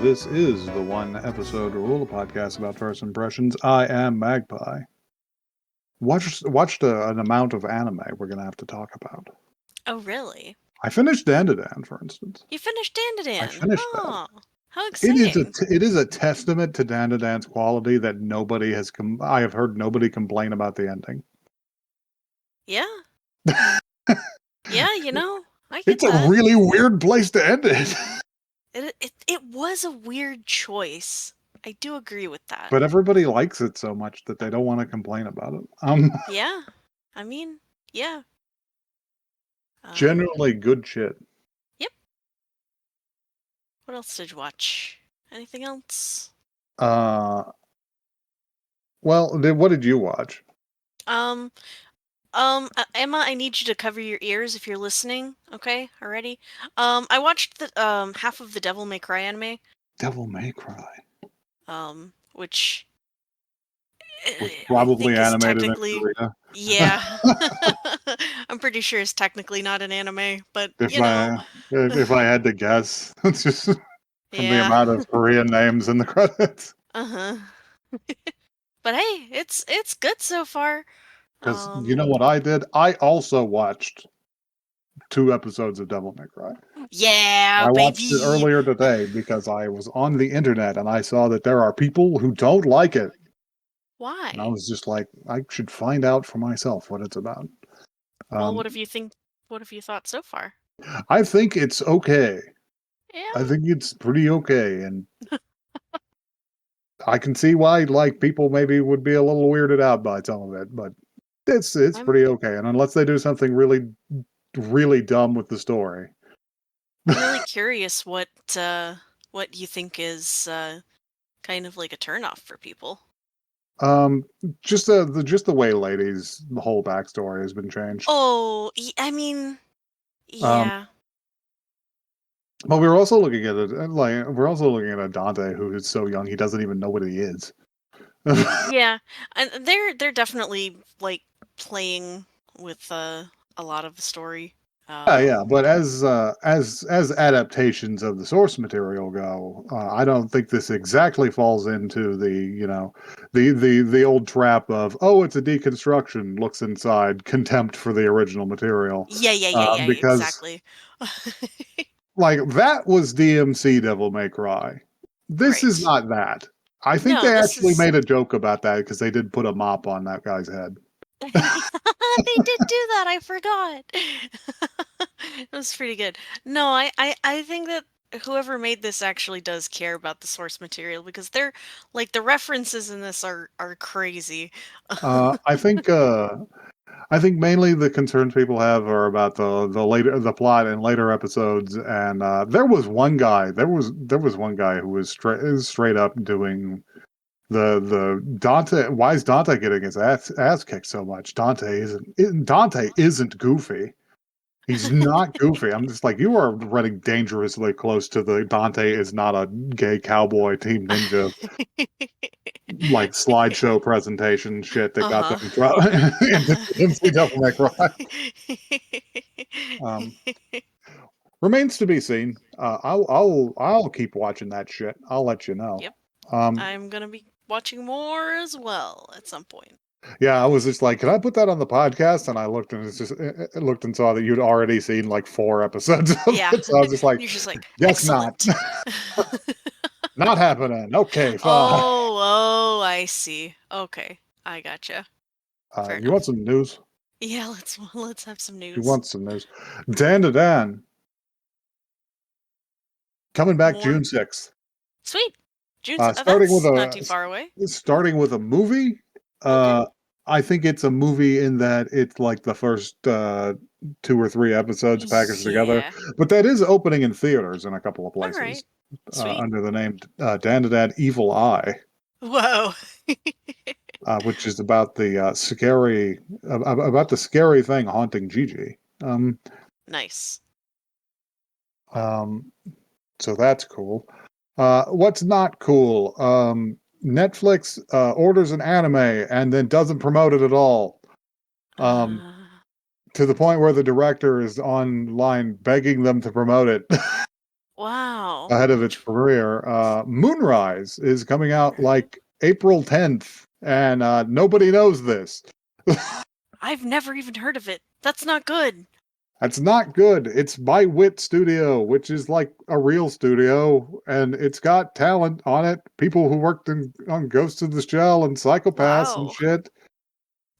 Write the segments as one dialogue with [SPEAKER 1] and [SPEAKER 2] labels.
[SPEAKER 1] This is the One Episode Rule, a podcast about first impressions. I am Magpie. Watched an amount of anime we're going to have to talk about.
[SPEAKER 2] Oh, really?
[SPEAKER 1] I finished Dandadan, for instance.
[SPEAKER 2] You finished
[SPEAKER 1] I
[SPEAKER 2] Dandadan.
[SPEAKER 1] finished that.
[SPEAKER 2] Oh, how
[SPEAKER 1] It is
[SPEAKER 2] exciting.
[SPEAKER 1] it is a testament to Dandadan's quality that nobody has I have heard nobody complain about the ending.
[SPEAKER 2] Yeah. Yeah, I get
[SPEAKER 1] It's a
[SPEAKER 2] that.
[SPEAKER 1] really weird place to end it.
[SPEAKER 2] It was a weird choice. I do agree with that.
[SPEAKER 1] But everybody likes it so much that they don't want to complain about it.
[SPEAKER 2] Yeah. I mean, yeah.
[SPEAKER 1] Generally good shit.
[SPEAKER 2] Yep. What else did you watch? Anything else?
[SPEAKER 1] Well, what did you watch?
[SPEAKER 2] Emma, I need you to cover your ears if you're listening. Okay, already. I watched the half of the Devil May Cry anime.
[SPEAKER 1] Devil May Cry.
[SPEAKER 2] Which
[SPEAKER 1] Was
[SPEAKER 2] I
[SPEAKER 1] probably
[SPEAKER 2] think is
[SPEAKER 1] animated in
[SPEAKER 2] technically,
[SPEAKER 1] Korea.
[SPEAKER 2] yeah. I'm pretty sure it's technically not an anime, but
[SPEAKER 1] If I had to guess, it's just from the
[SPEAKER 2] yeah.
[SPEAKER 1] amount of Korean names in the credits.
[SPEAKER 2] Uh-huh. But hey, it's good so far.
[SPEAKER 1] Because you know what I did? I also watched 2 episodes of Devil May Cry.
[SPEAKER 2] Yeah,
[SPEAKER 1] I watched it
[SPEAKER 2] baby.
[SPEAKER 1] earlier today because I was on the internet and I saw that there are people who don't like it. And I
[SPEAKER 2] Why?
[SPEAKER 1] was just like, I should find out for myself what it's about.
[SPEAKER 2] Well, what have you thought so far?
[SPEAKER 1] I think it's okay. I
[SPEAKER 2] Yeah.
[SPEAKER 1] think it's pretty okay, and I can see why people maybe would be a little weirded out by some of it, but it's
[SPEAKER 2] I'm
[SPEAKER 1] pretty okay. And unless they do something really really dumb with the story.
[SPEAKER 2] I'm really curious what you think is kind of like a turnoff for people.
[SPEAKER 1] Just the way ladies the whole backstory has been changed.
[SPEAKER 2] Oh, I mean,
[SPEAKER 1] Um,
[SPEAKER 2] yeah.
[SPEAKER 1] but we're also looking at a Dante who is so young he doesn't even know what he is.
[SPEAKER 2] Yeah, and they're definitely like playing with a lot of the story.
[SPEAKER 1] Yeah, but as adaptations of the source material go, I don't think this exactly falls into the old trap of, oh, it's a deconstruction, looks inside, contempt for the original material,
[SPEAKER 2] Yeah,
[SPEAKER 1] because
[SPEAKER 2] exactly.
[SPEAKER 1] like that was DMC Devil May Cry. This is
[SPEAKER 2] Right.
[SPEAKER 1] not that. I think
[SPEAKER 2] No,
[SPEAKER 1] they
[SPEAKER 2] this
[SPEAKER 1] actually
[SPEAKER 2] is
[SPEAKER 1] made a joke about that because they did put a mop on that guy's head.
[SPEAKER 2] they did do that. I forgot. It was pretty good. No, I think that whoever made this actually does care about the source material because they're like the references in this are crazy.
[SPEAKER 1] I think I think mainly the concerns people have are about the plot in later episodes, and there was one guy who was straight up doing the Dante. Why is Dante getting his ass kicked so much? Dante isn't goofy. He's not goofy. I'm just like, you are running dangerously close to the Dante is not a gay cowboy team ninja like slideshow presentation shit that got them
[SPEAKER 2] Uh-huh.
[SPEAKER 1] into MC Devil May Cry. Um, Remains to be seen. I'll keep watching that shit. I'll let you know.
[SPEAKER 2] Yep.
[SPEAKER 1] Um,
[SPEAKER 2] I'm gonna be watching more as well at some point.
[SPEAKER 1] yeah, I was just like, can I put that on the podcast? And I looked and looked and saw that you'd already seen like 4 episodes of
[SPEAKER 2] Yeah.
[SPEAKER 1] it. So I was just like,
[SPEAKER 2] You're just like,
[SPEAKER 1] guess not,
[SPEAKER 2] excellent.
[SPEAKER 1] not happening. Okay, fine.
[SPEAKER 2] Oh, I see. Okay. I gotcha. Fair
[SPEAKER 1] You want
[SPEAKER 2] enough.
[SPEAKER 1] some news?
[SPEAKER 2] Yeah, let's have some
[SPEAKER 1] You
[SPEAKER 2] news.
[SPEAKER 1] want some news? Dan coming back
[SPEAKER 2] More.
[SPEAKER 1] June 6th.
[SPEAKER 2] Sweet.
[SPEAKER 1] Starting with
[SPEAKER 2] That's not too far away.
[SPEAKER 1] a movie.
[SPEAKER 2] Okay.
[SPEAKER 1] I think it's a movie in that it's like the first 2 or 3 episodes packaged together,
[SPEAKER 2] Yeah.
[SPEAKER 1] but that is opening in theaters in a couple of
[SPEAKER 2] All right.
[SPEAKER 1] places
[SPEAKER 2] Sweet.
[SPEAKER 1] under the name Dandadan Evil Eye,
[SPEAKER 2] Whoa.
[SPEAKER 1] which is about the scary thing haunting Gigi.
[SPEAKER 2] Nice.
[SPEAKER 1] Um, so that's cool. What's not cool? Netflix orders an anime and then doesn't promote it at all. To the point where the director is online begging them to promote it.
[SPEAKER 2] Wow.
[SPEAKER 1] ahead of its
[SPEAKER 2] Which
[SPEAKER 1] premiere. Moonrise is coming out like April 10th, and nobody knows this.
[SPEAKER 2] I've never even heard of it. That's not good.
[SPEAKER 1] That's not good. It's by Wit Studio, which is like a real studio, and it's got talent on it. People who worked on Ghost of the Shell and Psychopaths and
[SPEAKER 2] Wow.
[SPEAKER 1] shit.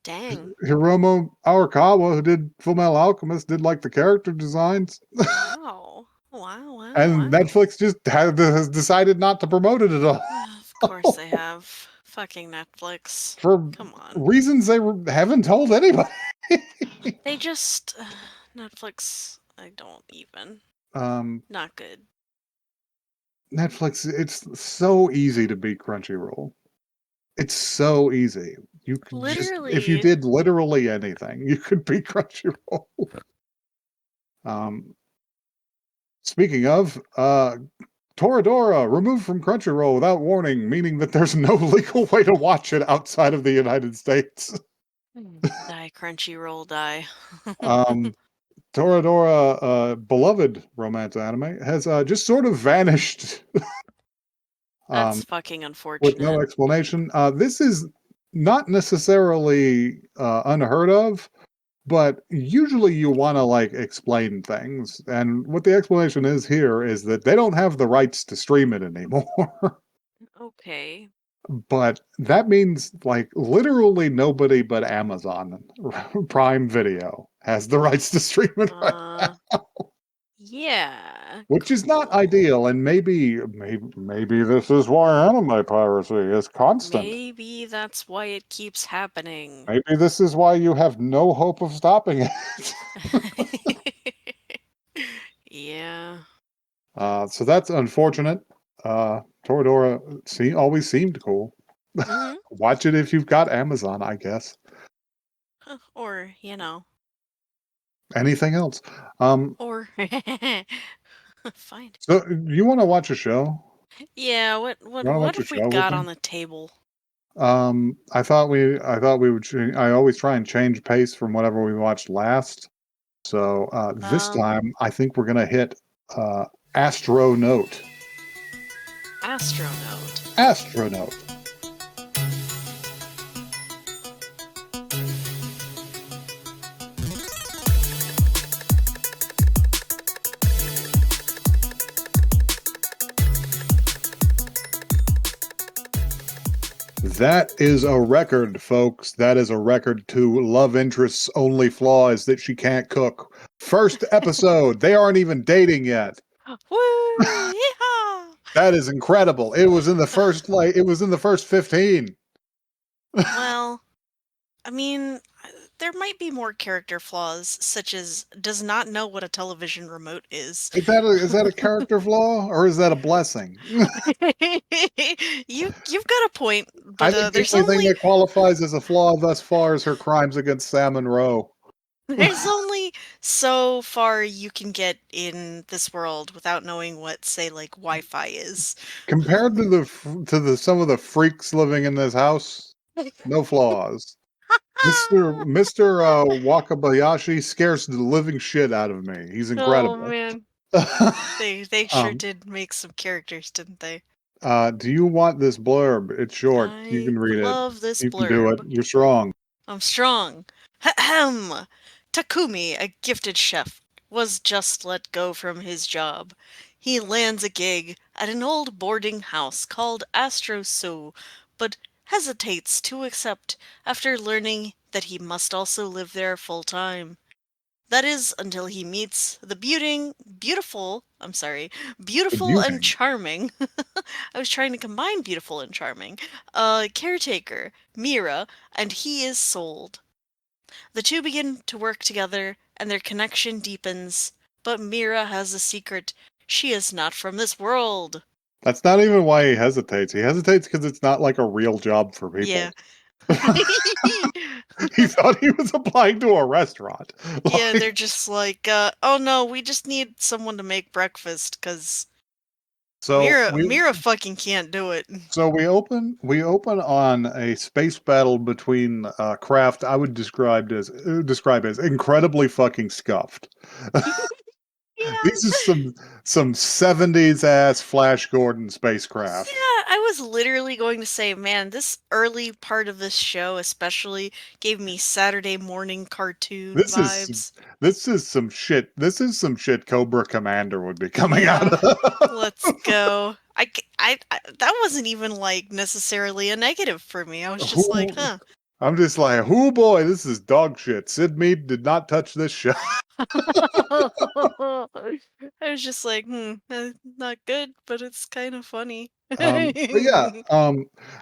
[SPEAKER 2] Dang.
[SPEAKER 1] Hiromu Arakawa, who did Fullmetal Alchemist, did like the character designs,
[SPEAKER 2] Wow. Wow, wow,
[SPEAKER 1] and
[SPEAKER 2] wow.
[SPEAKER 1] Netflix just has decided not to promote it at
[SPEAKER 2] Of course
[SPEAKER 1] all
[SPEAKER 2] they have. Fucking Netflix.
[SPEAKER 1] for
[SPEAKER 2] Come on.
[SPEAKER 1] reasons they haven't told anybody.
[SPEAKER 2] They just. Netflix, I don't even.
[SPEAKER 1] um,
[SPEAKER 2] Not good.
[SPEAKER 1] Netflix, it's so easy to beat Crunchyroll. It's so easy. You could just, if you
[SPEAKER 2] Literally.
[SPEAKER 1] did literally anything, you could beat Crunchyroll. Um, Speaking of, Toradora removed from Crunchyroll without warning, meaning that there's no legal way to watch it outside of the United States.
[SPEAKER 2] Die, Crunchyroll, die.
[SPEAKER 1] Um, Toradora, beloved romance anime, has just sort of vanished
[SPEAKER 2] That's
[SPEAKER 1] um,
[SPEAKER 2] fucking
[SPEAKER 1] with no
[SPEAKER 2] unfortunate.
[SPEAKER 1] explanation. This is not necessarily unheard of, but usually you want to like explain things. And what the explanation is here is that they don't have the rights to stream it anymore.
[SPEAKER 2] Okay.
[SPEAKER 1] But that means like literally nobody but Amazon Prime Video has the rights to stream it right
[SPEAKER 2] Uh,
[SPEAKER 1] now,
[SPEAKER 2] yeah.
[SPEAKER 1] which is not
[SPEAKER 2] Cool.
[SPEAKER 1] ideal. And maybe this is why anime piracy is constant.
[SPEAKER 2] Maybe that's why it keeps happening.
[SPEAKER 1] Maybe this is why you have no hope of stopping it.
[SPEAKER 2] Yeah.
[SPEAKER 1] So that's unfortunate. Toradora always seemed cool.
[SPEAKER 2] Mm-hmm.
[SPEAKER 1] Watch it if you've got Amazon, I guess.
[SPEAKER 2] Or, you know.
[SPEAKER 1] Anything else? Um,
[SPEAKER 2] Or fine.
[SPEAKER 1] so you want to watch a show?
[SPEAKER 2] Yeah, what what
[SPEAKER 1] You want to
[SPEAKER 2] what
[SPEAKER 1] watch a
[SPEAKER 2] have we
[SPEAKER 1] show with
[SPEAKER 2] got
[SPEAKER 1] me?
[SPEAKER 2] on the table?
[SPEAKER 1] I thought we would. I always try and change pace from whatever we watched last. So this
[SPEAKER 2] Um,
[SPEAKER 1] time, I think we're gonna hit uh, Astronaut.
[SPEAKER 2] Astronaut.
[SPEAKER 1] Astronaut. That is a record, folks. That is a record to love interest's only flaw is that she can't cook. First episode. They aren't even dating yet.
[SPEAKER 2] Woo! Yeehaw!
[SPEAKER 1] That is incredible. It was in the first it was in the first 15.
[SPEAKER 2] Well, I mean, there might be more character flaws, such as does not know what a television remote is.
[SPEAKER 1] Is that a character flaw or is that a blessing?
[SPEAKER 2] You've got a point,
[SPEAKER 1] I
[SPEAKER 2] but
[SPEAKER 1] think the only thing that qualifies as a flaw thus far is her crimes against Sam Monroe.
[SPEAKER 2] there's only so far you can get in this world without knowing what, say, like Wi-Fi is.
[SPEAKER 1] Compared to the some of the freaks living in this house, no flaws. Mister Wakabayashi scares the living shit out of me. He's
[SPEAKER 2] Oh
[SPEAKER 1] incredible.
[SPEAKER 2] man, they sure
[SPEAKER 1] um,
[SPEAKER 2] did make some characters, didn't they?
[SPEAKER 1] do you want this blurb? It's short. You
[SPEAKER 2] I
[SPEAKER 1] can read it.
[SPEAKER 2] love this
[SPEAKER 1] You can do it.
[SPEAKER 2] blurb.
[SPEAKER 1] You're strong.
[SPEAKER 2] I'm strong. Ahem. Takumi, a gifted chef, was just let go from his job. He lands a gig at an old boarding house called Astro, but hesitates to accept after learning that he must also live there full time. That is until he meets the
[SPEAKER 1] The
[SPEAKER 2] beautiful and
[SPEAKER 1] beauty.
[SPEAKER 2] charming. I was trying to combine beautiful and charming. Caretaker, Mira, and he is sold. The two begin to work together, and their connection deepens. But Mira has a secret. She is not from this world.
[SPEAKER 1] That's not even why he hesitates. He hesitates because it's not like a real job for
[SPEAKER 2] Yeah.
[SPEAKER 1] people. He thought he was applying to a restaurant.
[SPEAKER 2] Yeah,
[SPEAKER 1] Like,
[SPEAKER 2] they're just like, oh no, we just need someone to make breakfast, because
[SPEAKER 1] so
[SPEAKER 2] Mira,
[SPEAKER 1] we
[SPEAKER 2] Mira fucking can't do it.
[SPEAKER 1] we open on a space battle between craft I would describe as incredibly fucking scuffed.
[SPEAKER 2] Yeah.
[SPEAKER 1] These are some 70s ass Flash Gordon spacecraft.
[SPEAKER 2] Yeah, I was literally going to say, man, this early part of this show especially gave me Saturday morning cartoon
[SPEAKER 1] This is
[SPEAKER 2] vibes.
[SPEAKER 1] this is some shit. This is some shit Cobra Commander would be coming out
[SPEAKER 2] Yeah,
[SPEAKER 1] of.
[SPEAKER 2] let's go. That wasn't even like necessarily a negative for me. I was just like,
[SPEAKER 1] Who
[SPEAKER 2] huh.
[SPEAKER 1] I'm just like, oh boy, this is dog shit. Sid Mead did not touch this show.
[SPEAKER 2] I was just like, not good, but it's kind of funny.
[SPEAKER 1] But yeah,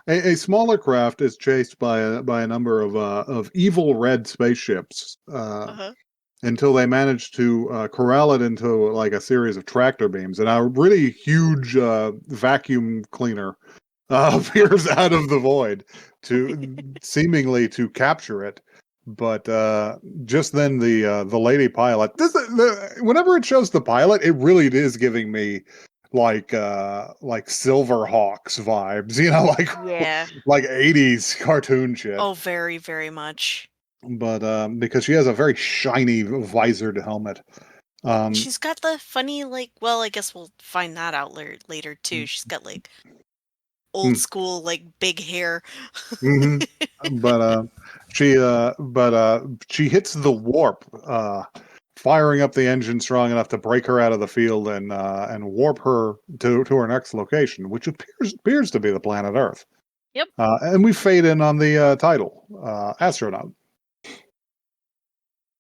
[SPEAKER 1] a smaller craft is chased by a number of evil red spaceships
[SPEAKER 2] Uh-huh.
[SPEAKER 1] until they manage to corral it into like a series of tractor beams, and a really huge vacuum cleaner appears out of the void to seemingly to capture it. But just then the lady pilot, whenever it shows the pilot, it really is giving me like Silver Hawks vibes,
[SPEAKER 2] Yeah.
[SPEAKER 1] like 80s cartoon shit.
[SPEAKER 2] Oh, very, very much.
[SPEAKER 1] But because she has a very shiny visored helmet. Um,
[SPEAKER 2] She's got the funny, like, well, I guess we'll find that out later too. She's got like old
[SPEAKER 1] mm,
[SPEAKER 2] school, like big hair.
[SPEAKER 1] hmm But she hits the warp, firing up the engine strong enough to break her out of the field and warp her to her next location, which appears to be the planet Earth.
[SPEAKER 2] Yep.
[SPEAKER 1] And we fade in on the title, astronaut.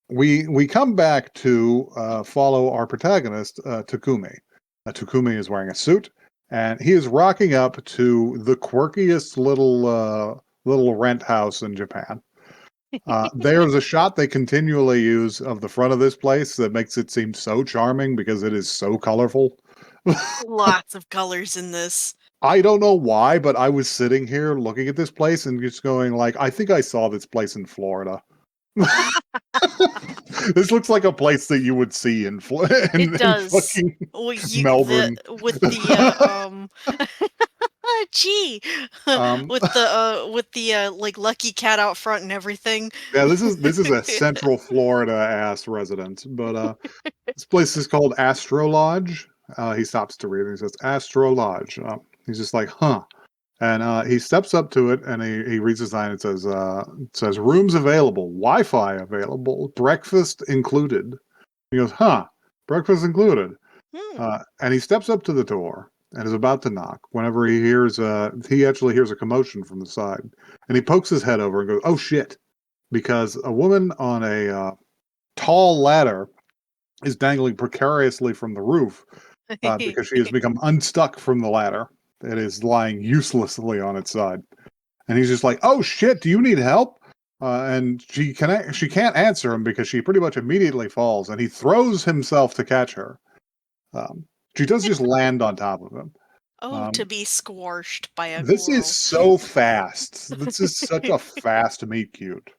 [SPEAKER 1] We come back to follow our protagonist, Takumi. Takumi is wearing a suit, and he is rocking up to the quirkiest little rent house in Japan. There's a shot they continually use of the front of this place that makes it seem so charming because it is so colorful.
[SPEAKER 2] Lots of colors in this.
[SPEAKER 1] I don't know why, but I was sitting here looking at this place and just going like, I think I saw this place in Florida. This looks like a place that you would see
[SPEAKER 2] It
[SPEAKER 1] in
[SPEAKER 2] does.
[SPEAKER 1] fucking
[SPEAKER 2] Well,
[SPEAKER 1] Melbourne.
[SPEAKER 2] with the gee,
[SPEAKER 1] um,
[SPEAKER 2] with the like lucky cat out front and everything.
[SPEAKER 1] yeah, this is a Central Florida ass residence, but this place is called Astro Lodge. He stops to read and he says Astro Lodge. He's just like, huh. And he steps up to it and he reads the sign. It says rooms available, Wi-Fi available, breakfast included. He goes, huh, breakfast included.
[SPEAKER 2] Hmm.
[SPEAKER 1] And he steps up to the door and is about to knock whenever he actually hears a commotion from the side. And he pokes his head over and goes, oh shit, because a woman on a tall ladder is dangling precariously from the roof because she has become unstuck from the ladder. It is lying uselessly on its side. And he's just like, oh shit, do you need help? And she can't answer him because she pretty much immediately falls, and he throws himself to catch her. Um, she does just land on top of him.
[SPEAKER 2] Oh, to
[SPEAKER 1] Um,
[SPEAKER 2] be squashed by a
[SPEAKER 1] this is
[SPEAKER 2] girl.
[SPEAKER 1] so fast. This is such a fast meet cute.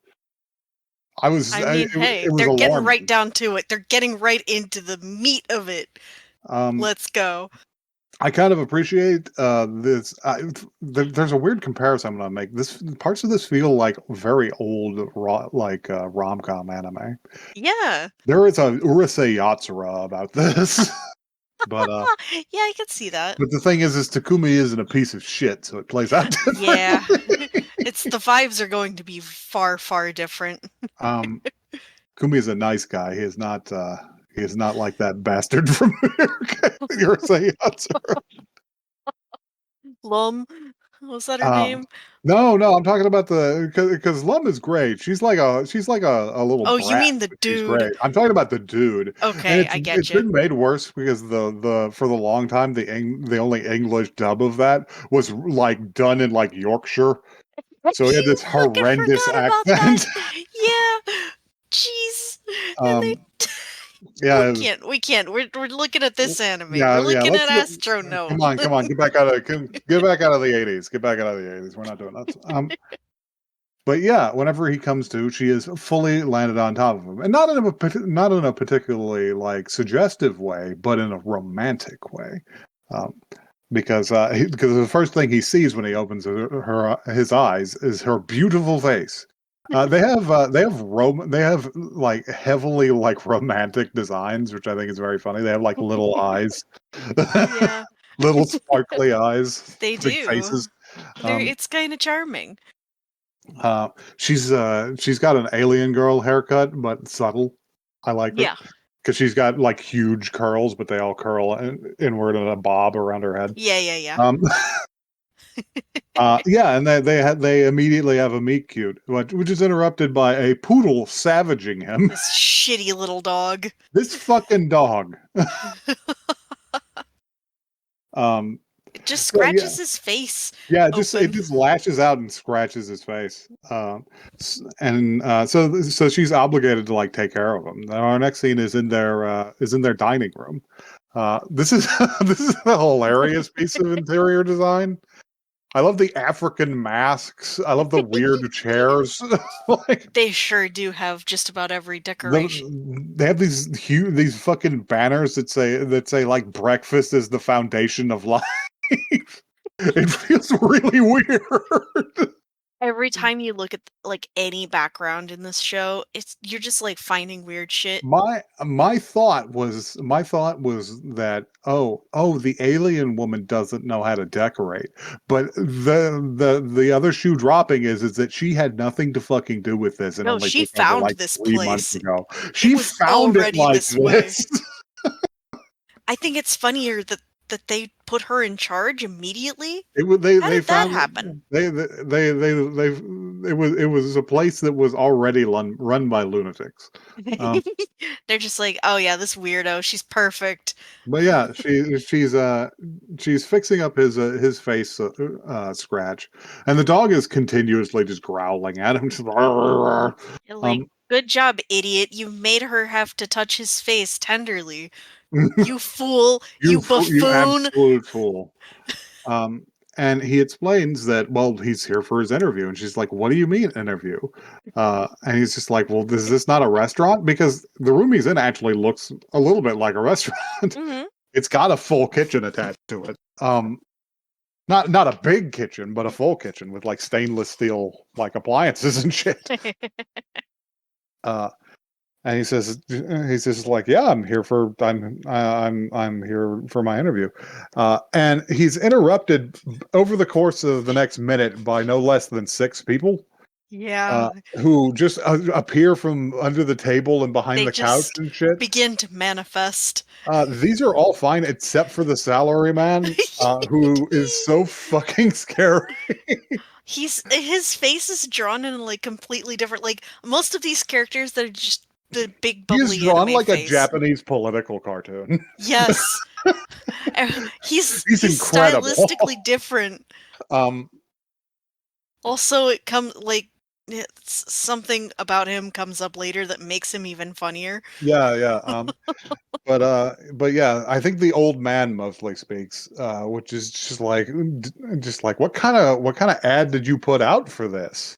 [SPEAKER 2] I mean, hey,
[SPEAKER 1] It was
[SPEAKER 2] they're getting right
[SPEAKER 1] alarming.
[SPEAKER 2] down to it. They're getting right into the meat of it.
[SPEAKER 1] Um,
[SPEAKER 2] Let's go.
[SPEAKER 1] I kind of appreciate this. There's a weird comparison I'm gonna make. This parts of this feel like very old, rom-com anime.
[SPEAKER 2] Yeah.
[SPEAKER 1] There is a Urusei Yatsura about this, but
[SPEAKER 2] Yeah, I could see that.
[SPEAKER 1] the thing is Takumi isn't a piece of shit, so it plays out
[SPEAKER 2] Yeah.
[SPEAKER 1] differently.
[SPEAKER 2] It's the vibes are going to be far, far different.
[SPEAKER 1] um, Kumi is a nice guy. He is not like that bastard from Urusei Yatsura.
[SPEAKER 2] Lum, was that her
[SPEAKER 1] Um,
[SPEAKER 2] name?
[SPEAKER 1] no, I'm talking about the because Lum is great. She's like a little
[SPEAKER 2] Oh, you
[SPEAKER 1] brat,
[SPEAKER 2] mean the
[SPEAKER 1] but she's
[SPEAKER 2] dude.
[SPEAKER 1] great. I'm talking about the dude, and
[SPEAKER 2] Okay, I get
[SPEAKER 1] it's
[SPEAKER 2] you.
[SPEAKER 1] been made worse because the for the long time the only English dub of that was like done in like Yorkshire,
[SPEAKER 2] I
[SPEAKER 1] so he had this
[SPEAKER 2] fucking
[SPEAKER 1] horrendous
[SPEAKER 2] forgot about that.
[SPEAKER 1] accent.
[SPEAKER 2] Yeah. Jeez. And they
[SPEAKER 1] um, yeah,
[SPEAKER 2] we can't. We're looking at this anime. We're
[SPEAKER 1] yeah.
[SPEAKER 2] looking
[SPEAKER 1] Let's
[SPEAKER 2] at Astro Note.
[SPEAKER 1] come on, get back out of the '80s. Get back out of the '80s. We're not doing that. But yeah, whenever he comes to, she is fully landed on top of him, and not in a particularly like suggestive way, but in a romantic way, um, because the first thing he sees when he opens his eyes is her beautiful face, they have like heavily like romantic designs, which I think is very funny. They have like little eyes,
[SPEAKER 2] Yeah,
[SPEAKER 1] little sparkly eyes,
[SPEAKER 2] they
[SPEAKER 1] big faces.
[SPEAKER 2] do.
[SPEAKER 1] Um,
[SPEAKER 2] It's kind of charming.
[SPEAKER 1] uh, she's got an alien girl haircut, but subtle. I like it
[SPEAKER 2] Yeah.
[SPEAKER 1] because she's got like huge curls, but they all curl inward in a bob around her head.
[SPEAKER 2] Yeah, yeah, yeah.
[SPEAKER 1] Um, yeah, and they immediately have a meet cute, which is interrupted by a poodle savaging him.
[SPEAKER 2] This shitty little dog.
[SPEAKER 1] This fucking dog. Um,
[SPEAKER 2] It just
[SPEAKER 1] so yeah,
[SPEAKER 2] scratches his face
[SPEAKER 1] yeah, it
[SPEAKER 2] open.
[SPEAKER 1] just lashes out and scratches his face. And so she's obligated to like take care of him. Now, our next scene is in their dining room. This is this is a hilarious piece of interior design. I love the African masks. I love the weird chairs. Like
[SPEAKER 2] They sure do have just about every decoration.
[SPEAKER 1] they have these fucking banners that say like breakfast is the foundation of life. It feels really weird.
[SPEAKER 2] Every time you look at like any background in this show, it's you're just like finding weird shit.
[SPEAKER 1] My thought was that the alien woman doesn't know how to decorate, but the other shoe dropping is that she had nothing to fucking do with this and
[SPEAKER 2] No,
[SPEAKER 1] only
[SPEAKER 2] she
[SPEAKER 1] took over
[SPEAKER 2] found
[SPEAKER 1] like
[SPEAKER 2] this
[SPEAKER 1] 3 months
[SPEAKER 2] place.
[SPEAKER 1] ago.
[SPEAKER 2] It
[SPEAKER 1] She
[SPEAKER 2] was
[SPEAKER 1] found it
[SPEAKER 2] already
[SPEAKER 1] like
[SPEAKER 2] this way.
[SPEAKER 1] this.
[SPEAKER 2] I think it's funnier that they put her in charge immediately.
[SPEAKER 1] It was
[SPEAKER 2] How
[SPEAKER 1] they
[SPEAKER 2] did that
[SPEAKER 1] found
[SPEAKER 2] happen?
[SPEAKER 1] they it was a place that was already run by lunatics. Um,
[SPEAKER 2] They're just like, "Oh yeah, this weirdo, she's perfect."
[SPEAKER 1] but yeah, she's fixing up his face scratch, and the dog is continuously just growling at him. Just,
[SPEAKER 2] You're like,
[SPEAKER 1] um,
[SPEAKER 2] "Good job, idiot. You made her have to touch his face tenderly. You fool, you
[SPEAKER 1] you
[SPEAKER 2] buffoon."
[SPEAKER 1] absolute fool. Um, and he explains that, well, he's here for his interview. And she's like, what do you mean interview? And he's just like, well, is this not a restaurant? Because the room he's in actually looks a little bit like a restaurant.
[SPEAKER 2] Mhm.
[SPEAKER 1] It's got a full kitchen attached to it. Not a big kitchen, but a full kitchen with like stainless steel like appliances and shit. Uh, and he's just like, yeah, I'm here for my interview. And he's interrupted over the course of the next minute by no less than 6 people
[SPEAKER 2] Yeah.
[SPEAKER 1] who just appear from under the table and behind
[SPEAKER 2] They
[SPEAKER 1] the couch
[SPEAKER 2] just
[SPEAKER 1] and shit.
[SPEAKER 2] begin to manifest.
[SPEAKER 1] These are all fine except for the salary man, who is so fucking scary.
[SPEAKER 2] His face is drawn in like completely different, like most of these characters that are just the big
[SPEAKER 1] He is
[SPEAKER 2] bubbly
[SPEAKER 1] drawn
[SPEAKER 2] anime
[SPEAKER 1] like a
[SPEAKER 2] face.
[SPEAKER 1] Japanese political cartoon.
[SPEAKER 2] Yes.
[SPEAKER 1] He's
[SPEAKER 2] He's
[SPEAKER 1] incredible.
[SPEAKER 2] stylistically different.
[SPEAKER 1] Um,
[SPEAKER 2] Also, it comes like something about him comes up later that makes him even funnier.
[SPEAKER 1] yeah, yeah. But yeah, I think the old man mostly speaks, which is just like what kind of ad did you put out for this?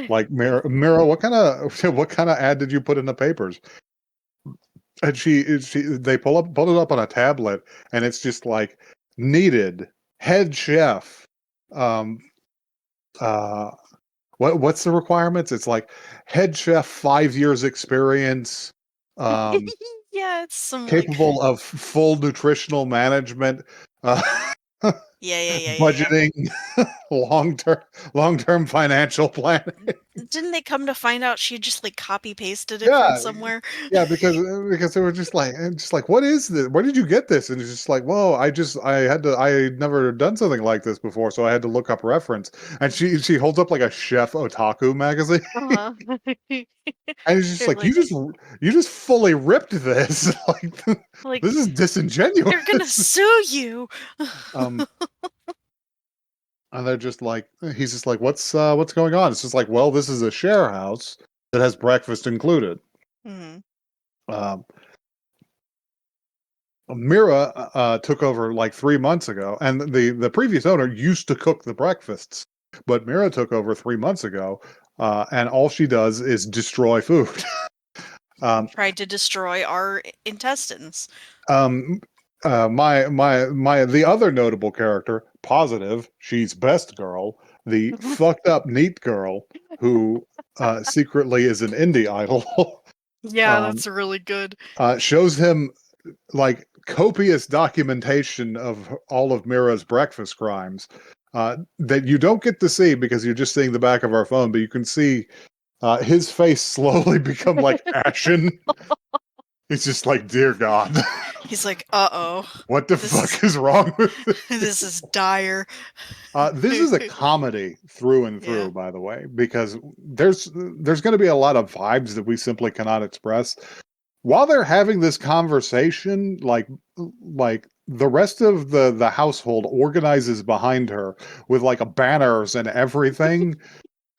[SPEAKER 1] Like Mira, what kind of ad did you put in the papers? And they pull it up on a tablet, and it's just like needed head chef. Um, uh, what's the requirements? It's like head chef, 5 years experience. Um,
[SPEAKER 2] Yeah, it's some like
[SPEAKER 1] Capable of full nutritional management, uh,
[SPEAKER 2] yeah, yeah, yeah, yeah, yeah.
[SPEAKER 1] budgeting, long term long term financial planning.
[SPEAKER 2] Didn't they come to find out she just like copy pasted it from
[SPEAKER 1] Yeah,
[SPEAKER 2] somewhere?
[SPEAKER 1] yeah, because they were just like, what is this? Where did you get this? And it's just like, whoa, I never done something like this before, so I had to look up reference. And she holds up like a chef otaku magazine,
[SPEAKER 2] Uh-huh.
[SPEAKER 1] and it's just
[SPEAKER 2] They're
[SPEAKER 1] like,
[SPEAKER 2] like
[SPEAKER 1] you just fully ripped this. Like
[SPEAKER 2] like
[SPEAKER 1] this is
[SPEAKER 2] they're gonna
[SPEAKER 1] disingenuous.
[SPEAKER 2] sue you.
[SPEAKER 1] Um, And they're just like, he's just like, what's going on? It's just like, well, this is a share house that has breakfast included.
[SPEAKER 2] Mhm.
[SPEAKER 1] Um, Mira took over like 3 months ago, and the previous owner used to cook the breakfasts, but Mira took over 3 months ago, and all she does is destroy food. um,
[SPEAKER 2] Tried to destroy our intestines.
[SPEAKER 1] um, the other notable character, Positive, she's best girl, the fucked up neat girl. who secretly is an indie idol,
[SPEAKER 2] Yeah,
[SPEAKER 1] um,
[SPEAKER 2] that's really good.
[SPEAKER 1] shows him like copious documentation of all of Mira's breakfast crimes that you don't get to see because you're just seeing the back of our phone, but you can see his face slowly become like ashen. It's just like, dear God,
[SPEAKER 2] He's like, uh-oh,
[SPEAKER 1] what the
[SPEAKER 2] this
[SPEAKER 1] fuck
[SPEAKER 2] is
[SPEAKER 1] is wrong with this?
[SPEAKER 2] this is dire.
[SPEAKER 1] This is a comedy through and
[SPEAKER 2] Yeah.
[SPEAKER 1] through, by the way, because there's going to be a lot of vibes that we simply cannot express while they're having this conversation. Like the rest of the household organizes behind her with like a banners and everything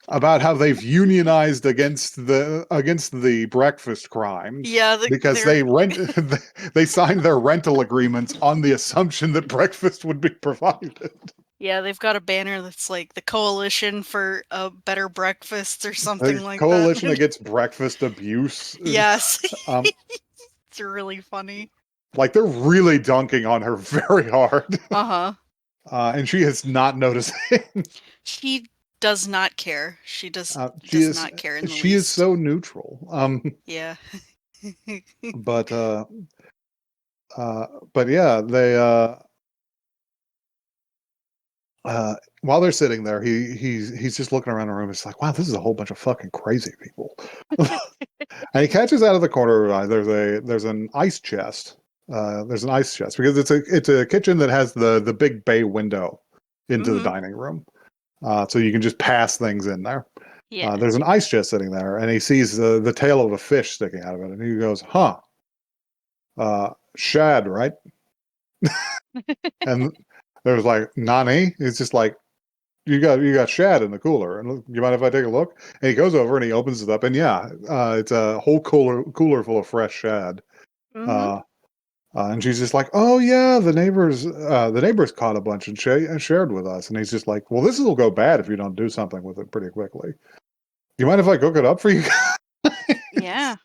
[SPEAKER 1] about how they've unionized against the breakfast crimes
[SPEAKER 2] Yeah,
[SPEAKER 1] because
[SPEAKER 2] they're
[SPEAKER 1] they signed their rental agreements on the assumption that breakfast would be provided.
[SPEAKER 2] yeah, they've got a banner that's like the Coalition for Better Breakfasts or something
[SPEAKER 1] The
[SPEAKER 2] like that.
[SPEAKER 1] coalition against breakfast abuse.
[SPEAKER 2] Yes.
[SPEAKER 1] Um,
[SPEAKER 2] It's really funny.
[SPEAKER 1] like they're really dunking on her very hard,
[SPEAKER 2] Uh-huh.
[SPEAKER 1] and she is not noticing.
[SPEAKER 2] She does not care. She
[SPEAKER 1] She
[SPEAKER 2] does
[SPEAKER 1] is
[SPEAKER 2] not care in the
[SPEAKER 1] she is
[SPEAKER 2] least.
[SPEAKER 1] so neutral.
[SPEAKER 2] Yeah.
[SPEAKER 1] But uh, but yeah, they while they're sitting there, he's just looking around the room. It's like, wow, this is a whole bunch of fucking crazy people. And he catches out of the corner of his eye. There's an ice chest. There's an ice chest because it's a kitchen that has the big bay window into the
[SPEAKER 2] Mm-hmm.
[SPEAKER 1] dining room, so you can just pass things in there.
[SPEAKER 2] Yeah.
[SPEAKER 1] There's an ice chest sitting there, and he sees the tail of a fish sticking out of it, and he goes, "Huh, shad, right?" And there's like, "Nani?" It's just like, you got shad in the cooler, and you mind if I take a look? And he goes over and he opens it up, and yeah, it's a whole cooler full of fresh shad.
[SPEAKER 2] Mm-hmm.
[SPEAKER 1] Uh, and she's just like, "Oh yeah, the neighbors caught a bunch and shared with us." And he's just like, "Well, this will go bad if you don't do something with it pretty quickly. You mind if I cook it up for you?"
[SPEAKER 2] Yeah.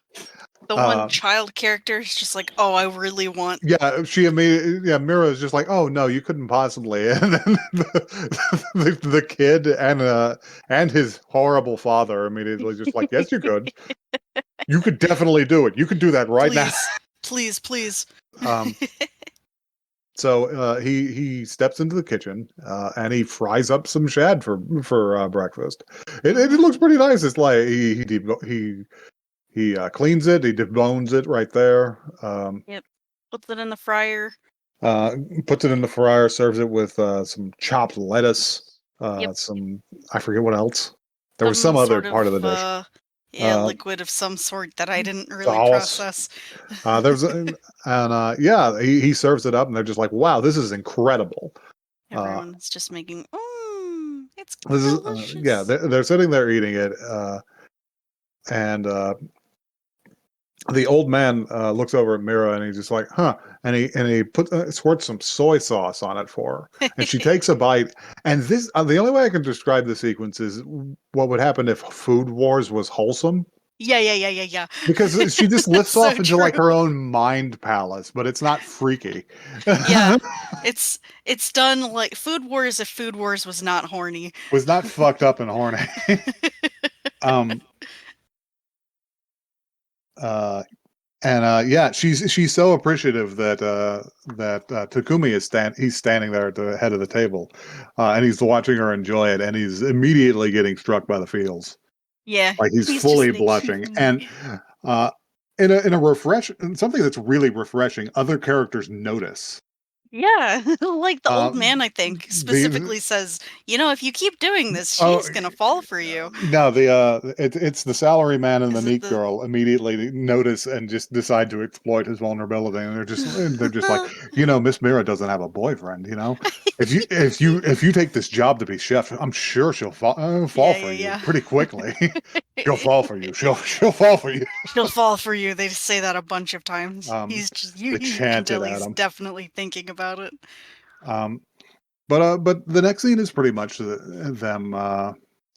[SPEAKER 2] The one
[SPEAKER 1] uh,
[SPEAKER 2] child character is just like, oh, I really want.
[SPEAKER 1] yeah, Mira is just like, "Oh no, you couldn't possibly." And then the kid and his horrible father immediately just like, "Yes, you could. You could definitely do it. You could do that right now."
[SPEAKER 2] Please, please, please.
[SPEAKER 1] Um, So he steps into the kitchen and he fries up some shad for breakfast. It
[SPEAKER 2] Mm-hmm.
[SPEAKER 1] looks pretty nice. It's like he cleans it, he debones it right there,
[SPEAKER 2] Yep. Puts it in the fryer.
[SPEAKER 1] uh, puts it in the fryer, serves it with some chopped lettuce,
[SPEAKER 2] Yep.
[SPEAKER 1] some I forget what else. There was
[SPEAKER 2] Some
[SPEAKER 1] some other
[SPEAKER 2] sort
[SPEAKER 1] part of
[SPEAKER 2] of
[SPEAKER 1] the dish.
[SPEAKER 2] yeah,
[SPEAKER 1] Uh,
[SPEAKER 2] liquid of some sort that I didn't really
[SPEAKER 1] sauce.
[SPEAKER 2] process.
[SPEAKER 1] There's and yeah, he serves it up, and they're just like, "Wow, this is incredible." Uh,
[SPEAKER 2] Everyone's just making, it's
[SPEAKER 1] This is yeah,
[SPEAKER 2] delicious.
[SPEAKER 1] they're sitting there eating it, and the old man looks over at Mira and he's just like, "Huh," and he squirts some soy sauce on it for her, and she takes a bite. And this the only way I can describe the sequence is what would happen if Food Wars was wholesome.
[SPEAKER 2] Yeah, yeah, yeah, yeah,
[SPEAKER 1] Because she just
[SPEAKER 2] yeah.
[SPEAKER 1] lifts
[SPEAKER 2] So
[SPEAKER 1] off into
[SPEAKER 2] true.
[SPEAKER 1] like her own mind palace, but it's not freaky.
[SPEAKER 2] Yeah. It's done like Food Wars if Food Wars was not horny.
[SPEAKER 1] Was not fucked up and horny. um, uh, And yeah, she's so appreciative that Takumi he's standing there at the head of the table, and he's watching her enjoy it, and he's immediately getting struck by the feels,
[SPEAKER 2] Yeah,
[SPEAKER 1] like he's
[SPEAKER 2] he's just
[SPEAKER 1] fully
[SPEAKER 2] like
[SPEAKER 1] blushing, and uh, in a something that's really refreshing, other characters notice.
[SPEAKER 2] yeah, like the old
[SPEAKER 1] Um,
[SPEAKER 2] man, I think,
[SPEAKER 1] the
[SPEAKER 2] specifically says, if you keep doing this,
[SPEAKER 1] Oh,
[SPEAKER 2] she's gonna fall for you.
[SPEAKER 1] no, it's the salary man and the
[SPEAKER 2] Is it
[SPEAKER 1] neat
[SPEAKER 2] the
[SPEAKER 1] girl immediately notice and just decide to exploit his vulnerability, and they're just like, Miss Mira doesn't have a boyfriend. If you take this job to be chef, I'm sure she'll fall
[SPEAKER 2] Yeah,
[SPEAKER 1] for you
[SPEAKER 2] yeah,
[SPEAKER 1] pretty quickly. She'll
[SPEAKER 2] yeah.
[SPEAKER 1] fall for you. She'll fall for you.
[SPEAKER 2] She'll fall for you. They say that a bunch of times.
[SPEAKER 1] Um,
[SPEAKER 2] He's just
[SPEAKER 1] they
[SPEAKER 2] you can
[SPEAKER 1] chanted
[SPEAKER 2] tell
[SPEAKER 1] at
[SPEAKER 2] he's
[SPEAKER 1] him.
[SPEAKER 2] definitely thinking about it.
[SPEAKER 1] Um, but the next scene is pretty much them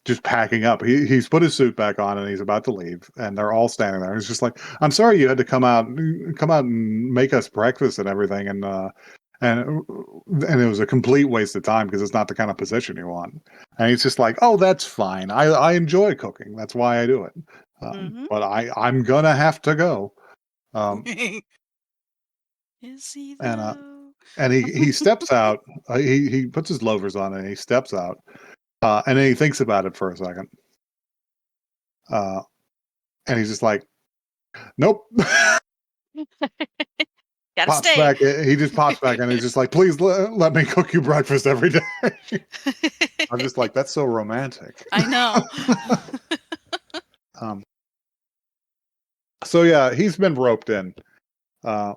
[SPEAKER 1] just packing up. He's put his suit back on and he's about to leave, and they're all standing there. He's just like, "I'm sorry you had to come out and make us breakfast and everything." and it was a complete waste of time because it's not the kind of position you want. And he's just like, "Oh, that's fine. I enjoy cooking. That's why I do it.
[SPEAKER 2] Mm-hmm.
[SPEAKER 1] But I'm gonna have to go." Um,
[SPEAKER 2] Is he
[SPEAKER 1] and
[SPEAKER 2] though?
[SPEAKER 1] he steps out. He puts his loafers on and he steps out. And then he thinks about it for a second. And he's just like, "Nope."
[SPEAKER 2] Gotta
[SPEAKER 1] Pops
[SPEAKER 2] stay.
[SPEAKER 1] back. He just pops back and he's just like, "Please let me cook you breakfast every day." I'm just like, "That's so romantic."
[SPEAKER 2] I know.
[SPEAKER 1] um, so yeah, he's been roped in. Uh,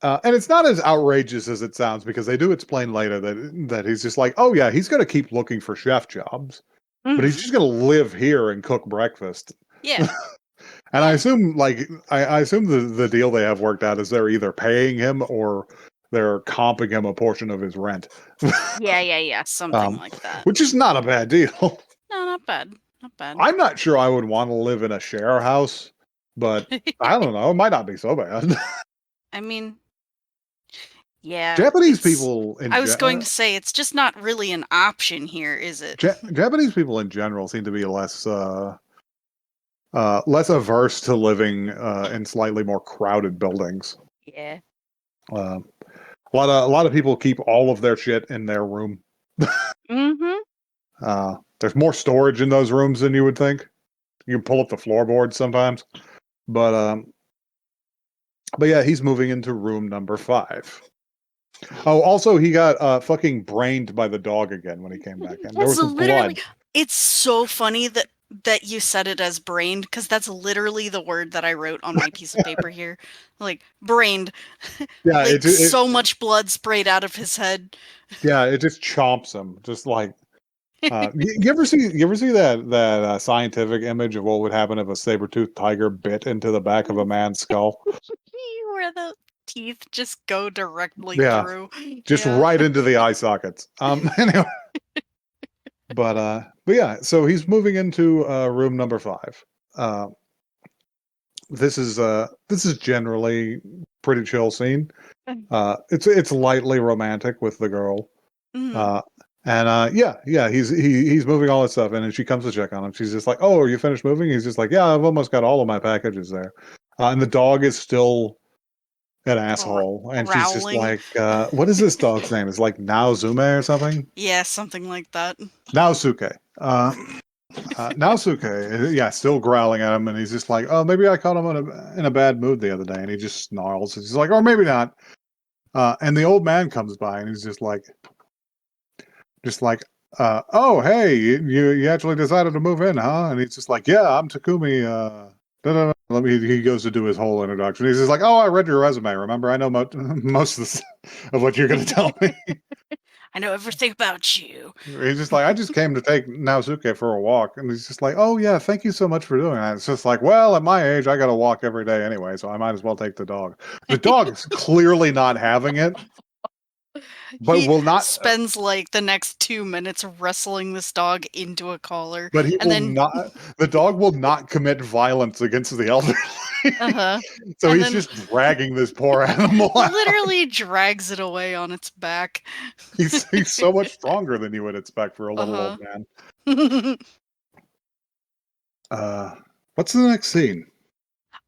[SPEAKER 1] and it's not as outrageous as it sounds because they do explain later that he's just like, oh yeah, he's going to keep looking for chef jobs, but he's
[SPEAKER 2] Hmm.
[SPEAKER 1] just going to live here and cook breakfast.
[SPEAKER 2] Yeah.
[SPEAKER 1] And I
[SPEAKER 2] Yeah.
[SPEAKER 1] assume, I assume the deal they have worked out is they're either paying him or they're comping him a portion of his rent,
[SPEAKER 2] Yeah. Yeah. Yeah. Something like that.
[SPEAKER 1] which is not a bad deal.
[SPEAKER 2] No, not bad. Not bad.
[SPEAKER 1] I'm not sure I would want to live in a share house, but I don't know. It might not be so bad.
[SPEAKER 2] I mean, yeah.
[SPEAKER 1] Japanese
[SPEAKER 2] It's.
[SPEAKER 1] people in
[SPEAKER 2] I was going to say it's just not really an option here, is it?
[SPEAKER 1] Japanese people in general seem to be less averse to living in slightly more crowded buildings.
[SPEAKER 2] Yeah.
[SPEAKER 1] Uh, a lot of people keep all of their shit in their room.
[SPEAKER 2] Mm-hmm.
[SPEAKER 1] There's more storage in those rooms than you would think. You can pull up the floorboards sometimes, but yeah, he's moving into room number 5. Oh, also he got fucking brained by the dog again when he came back in. There
[SPEAKER 2] That's
[SPEAKER 1] was
[SPEAKER 2] literally.
[SPEAKER 1] blood.
[SPEAKER 2] It's so funny that you said it as brained because that's literally the word that I wrote on my piece of paper here. Like brained.
[SPEAKER 1] Yeah,
[SPEAKER 2] Like so much blood sprayed out of his head.
[SPEAKER 1] it just chomps him, just like. You ever see that scientific image of what would happen if a saber-toothed tiger bit into the back of a man's skull?
[SPEAKER 2] Where the teeth just go directly
[SPEAKER 1] Yeah,
[SPEAKER 2] through.
[SPEAKER 1] just
[SPEAKER 2] Yeah.
[SPEAKER 1] right into the eye sockets. Anyway, but yeah, so he's moving into room number 5. Uh, this is generally pretty chill scene. It's lightly romantic with the girl.
[SPEAKER 2] Mhm.
[SPEAKER 1] Uh, and yeah, he's moving all that stuff in, and she comes to check on him. She's just like, "Oh, are you finished moving?" He's just like, "Yeah, I've almost got all of my packages there." And the dog is still an asshole, and she's just
[SPEAKER 2] Growling.
[SPEAKER 1] like, "What is this dog's name? It's like Naozume or something."
[SPEAKER 2] Yeah, something like that.
[SPEAKER 1] Naosuke. Naosuke, yeah, still growling at him, and he's just like, "Oh, maybe I caught him in a bad mood the other day," and he just snarls. He's like, "Or maybe not." And the old man comes by, and he's just like, oh, hey, you actually decided to move in, huh? And he's just like, yeah, I'm Takumi. Let me. He goes to do his whole introduction. He's just like, oh, I read your resume. Remember, I know most of of what you're going to tell me.
[SPEAKER 2] I know everything about you.
[SPEAKER 1] He's just like, I just came to take Naosuke for a walk, and he's just like, oh yeah, thank you so much for doing that. It's just like, well, at my age, I got to walk every day anyway, so I might as well take the dog. The dog is clearly not having it, but
[SPEAKER 2] He
[SPEAKER 1] will not.
[SPEAKER 2] spends like the next 2 minutes wrestling this dog into a collar,
[SPEAKER 1] But he
[SPEAKER 2] and
[SPEAKER 1] will
[SPEAKER 2] then
[SPEAKER 1] not. The dog will not commit violence against the elderly.
[SPEAKER 2] uh-huh.
[SPEAKER 1] So
[SPEAKER 2] And
[SPEAKER 1] he's
[SPEAKER 2] then
[SPEAKER 1] just dragging this poor animal out.
[SPEAKER 2] literally drags it away on its back.
[SPEAKER 1] He's so much stronger than you would expect for a little old
[SPEAKER 2] Uh-huh.
[SPEAKER 1] man. Uh, what's the next scene?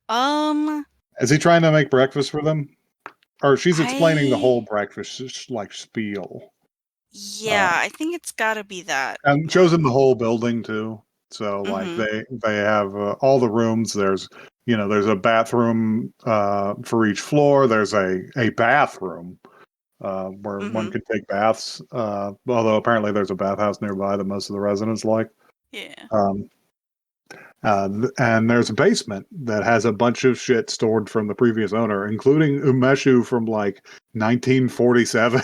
[SPEAKER 2] um,
[SPEAKER 1] Is he trying to make breakfast for them, or she's explaining the whole
[SPEAKER 2] I
[SPEAKER 1] breakfast like spiel?
[SPEAKER 2] yeah,
[SPEAKER 1] Uh,
[SPEAKER 2] I think it's got to be that.
[SPEAKER 1] and shows him the whole building too. So like
[SPEAKER 2] Mhm.
[SPEAKER 1] they have all the rooms. There's a bathroom for each floor. There's a bathroom where one
[SPEAKER 2] Mhm.
[SPEAKER 1] could take baths. Although apparently there's a bathhouse nearby that most of the residents like.
[SPEAKER 2] Yeah.
[SPEAKER 1] Um, and there's a basement that has a bunch of shit stored from the previous owner, including umeshu from like 1947.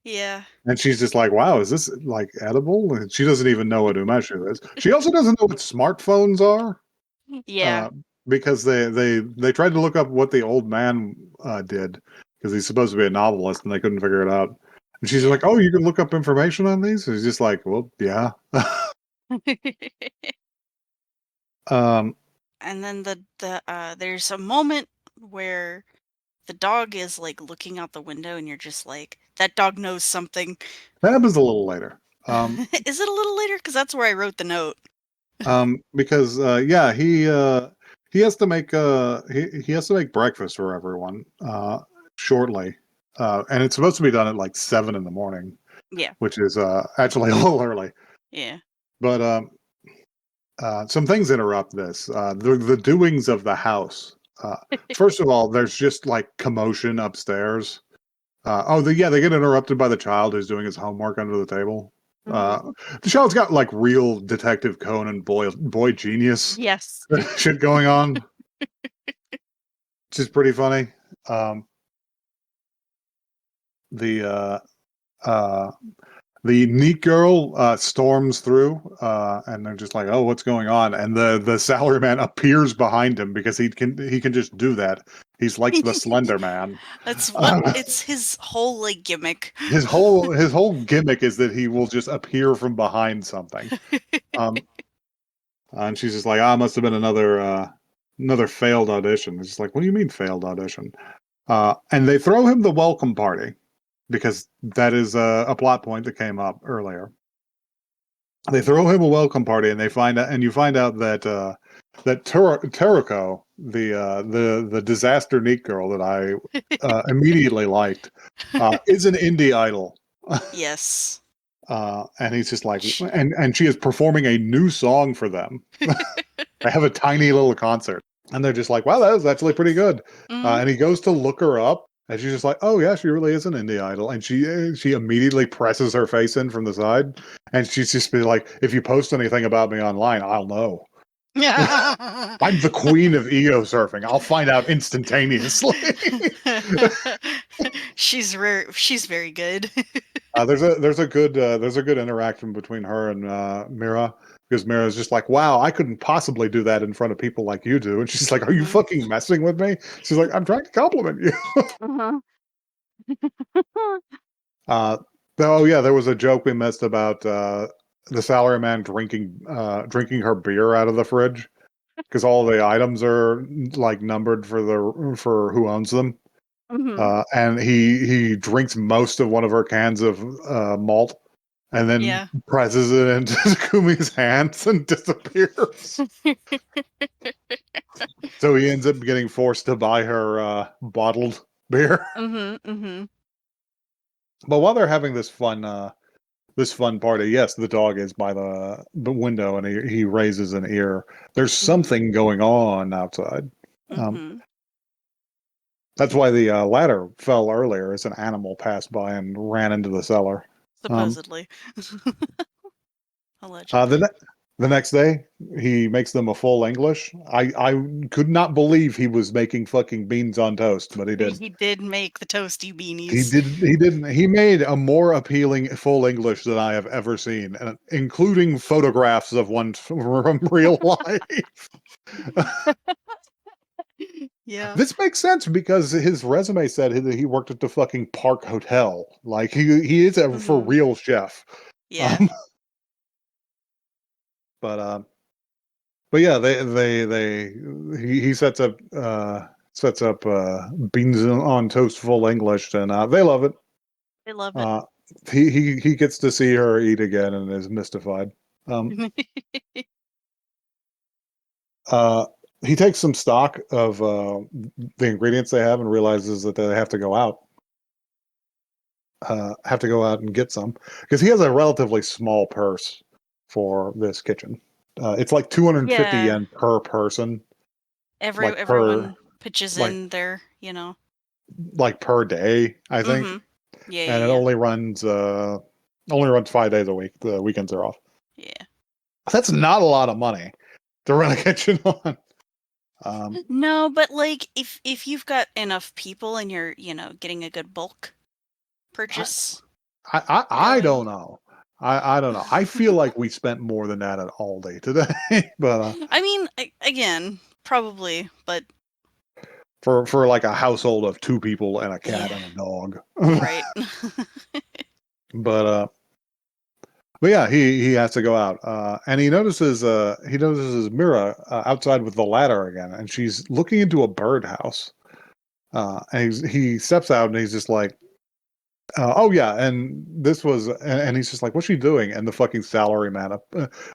[SPEAKER 2] Yeah.
[SPEAKER 1] And she's just like, "Wow, is this like edible?" And she doesn't even know what umeshu is. She also doesn't know what smartphones are.
[SPEAKER 2] Yeah.
[SPEAKER 1] Uh, because they tried to look up what the old man did because he's supposed to be a novelist and they couldn't figure it out. And she's
[SPEAKER 2] Yeah.
[SPEAKER 1] like, "Oh, you can look up information on these?" And he's just like, "Well, yeah." um,
[SPEAKER 2] And then there's a moment where the dog is like looking out the window, and you're just like, that dog knows something.
[SPEAKER 1] That happens a little later.
[SPEAKER 2] Is it a little later? Because that's where I wrote the note.
[SPEAKER 1] Because yeah, he has to make he has to make breakfast for everyone shortly, and it's supposed to be done at like 7 in the morning,
[SPEAKER 2] Yeah,
[SPEAKER 1] which is actually a little early.
[SPEAKER 2] yeah.
[SPEAKER 1] But some things interrupt this. The doings of the house. First of all, there's just like commotion upstairs. Yeah, they get interrupted by the child who's doing his homework under the table.
[SPEAKER 2] Hmm.
[SPEAKER 1] The child's got like real Detective Conan boy genius
[SPEAKER 2] Yes.
[SPEAKER 1] shit going on, which is pretty funny. Um, the uh, the neat girl storms through, and they're just like, "Oh, what's going on?" And the salaryman appears behind him because he can just do that. He's like the Slender Man.
[SPEAKER 2] That's what
[SPEAKER 1] Uh,
[SPEAKER 2] it's his whole like gimmick.
[SPEAKER 1] his whole gimmick is that he will just appear from behind something. Um, and she's just like, "Ah, must have been another failed audition." It's just like, "What do you mean failed audition?" And they throw him the welcome party because that is a plot point that came up earlier. They throw him a welcome party, and you find out that Teriko, the disaster neat girl that I immediately liked, is an indie idol.
[SPEAKER 2] Yes.
[SPEAKER 1] And he's just like, and she is performing a new song for them. They have a tiny little concert, and they're just like, "Wow, that was actually pretty good."
[SPEAKER 2] Hmm.
[SPEAKER 1] And he goes to look her up, and she's just like, "Oh yeah, she really is an indie idol." And she immediately presses her face in from the side, and she's just be like, "If you post anything about me online, I'll know. I'm the queen of ego surfing. I'll find out instantaneously."
[SPEAKER 2] She's very good.
[SPEAKER 1] There's a good interaction between her and Mira, because Mira's just like, "Wow, I couldn't possibly do that in front of people like you do," and she's like, "Are you
[SPEAKER 2] Hmm.
[SPEAKER 1] fucking messing with me?" She's like, "I'm trying to compliment you."
[SPEAKER 2] Uh-huh.
[SPEAKER 1] Uh, oh yeah, there was a joke we missed about the salaryman drinking her beer out of the fridge because all the items are like numbered for who owns them.
[SPEAKER 2] Hmm.
[SPEAKER 1] And he drinks most of one of her cans of malt and then
[SPEAKER 2] Yeah.
[SPEAKER 1] presses it into Kumi's hands and disappears. So he ends up getting forced to buy her bottled beer.
[SPEAKER 2] Hmm. Hmm.
[SPEAKER 1] But while they're having this fun party, yes, the dog is by the window and he raises an ear. There's
[SPEAKER 2] Hmm.
[SPEAKER 1] something going on outside. Um,
[SPEAKER 2] Hmm.
[SPEAKER 1] that's why the ladder fell earlier as an animal passed by and ran into the cellar. Um,
[SPEAKER 2] Supposedly.
[SPEAKER 1] Uh, the
[SPEAKER 2] Allegedly.
[SPEAKER 1] ne- the next day, he makes them a full English. I could not believe he was making fucking beans on toast, but he did.
[SPEAKER 2] He did make the toasty
[SPEAKER 1] He
[SPEAKER 2] beanies.
[SPEAKER 1] did. He didn't. He made a more appealing full English than I have ever seen, and including photographs of one from real life.
[SPEAKER 2] Yeah.
[SPEAKER 1] This makes sense because his resume said that he worked at the fucking Park Hotel. Like he is a for
[SPEAKER 2] Hmm.
[SPEAKER 1] real chef.
[SPEAKER 2] Yeah.
[SPEAKER 1] Um, but But yeah, they he sets up beans on toast full English, and they love it.
[SPEAKER 2] I love it.
[SPEAKER 1] Uh, he gets to see her eat again and is mystified. Um, uh, he takes some stock of the ingredients they have and realizes that they have to go out and get some because he has a relatively small purse for this kitchen. It's like 250
[SPEAKER 2] Yeah.
[SPEAKER 1] yen per person, like per
[SPEAKER 2] Everyone pitches
[SPEAKER 1] like
[SPEAKER 2] in there.
[SPEAKER 1] per day, I think,
[SPEAKER 2] Hmm. Yeah,
[SPEAKER 1] and it
[SPEAKER 2] yeah,
[SPEAKER 1] only runs 5 days a week. The weekends are off.
[SPEAKER 2] yeah.
[SPEAKER 1] That's not a lot of money to run a kitchen on.
[SPEAKER 2] No, but like if you've got enough people and you're getting a good bulk
[SPEAKER 1] I,
[SPEAKER 2] purchase
[SPEAKER 1] I
[SPEAKER 2] going.
[SPEAKER 1] don't know. I don't know. I feel like we spent more than that at all day today, but
[SPEAKER 2] I mean, again, probably, but
[SPEAKER 1] for like a household of two people and a cat
[SPEAKER 2] yeah,
[SPEAKER 1] and a dog.
[SPEAKER 2] right.
[SPEAKER 1] but uh, but yeah, he has to go out, and he notices Mira outside with the ladder again, and she's looking into a birdhouse. And he steps out and he's just like, oh yeah, and this was, and he's just like, what's she doing? And the fucking salaryman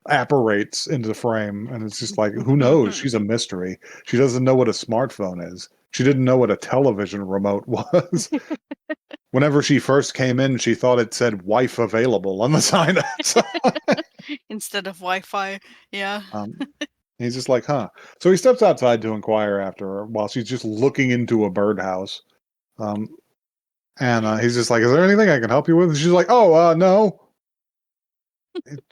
[SPEAKER 1] apparates into the frame, and it's just like, who knows? She's a mystery. She doesn't know what a smartphone is. She didn't know what a television remote was. Whenever she first came in, she thought it said "wife available" on the sign outside.
[SPEAKER 2] Instead of Wi-Fi. Yeah.
[SPEAKER 1] He's just like, huh. So he steps outside to inquire after her while she's just looking into a birdhouse. And he's just like, is there anything I can help you with? And she's like, oh, no.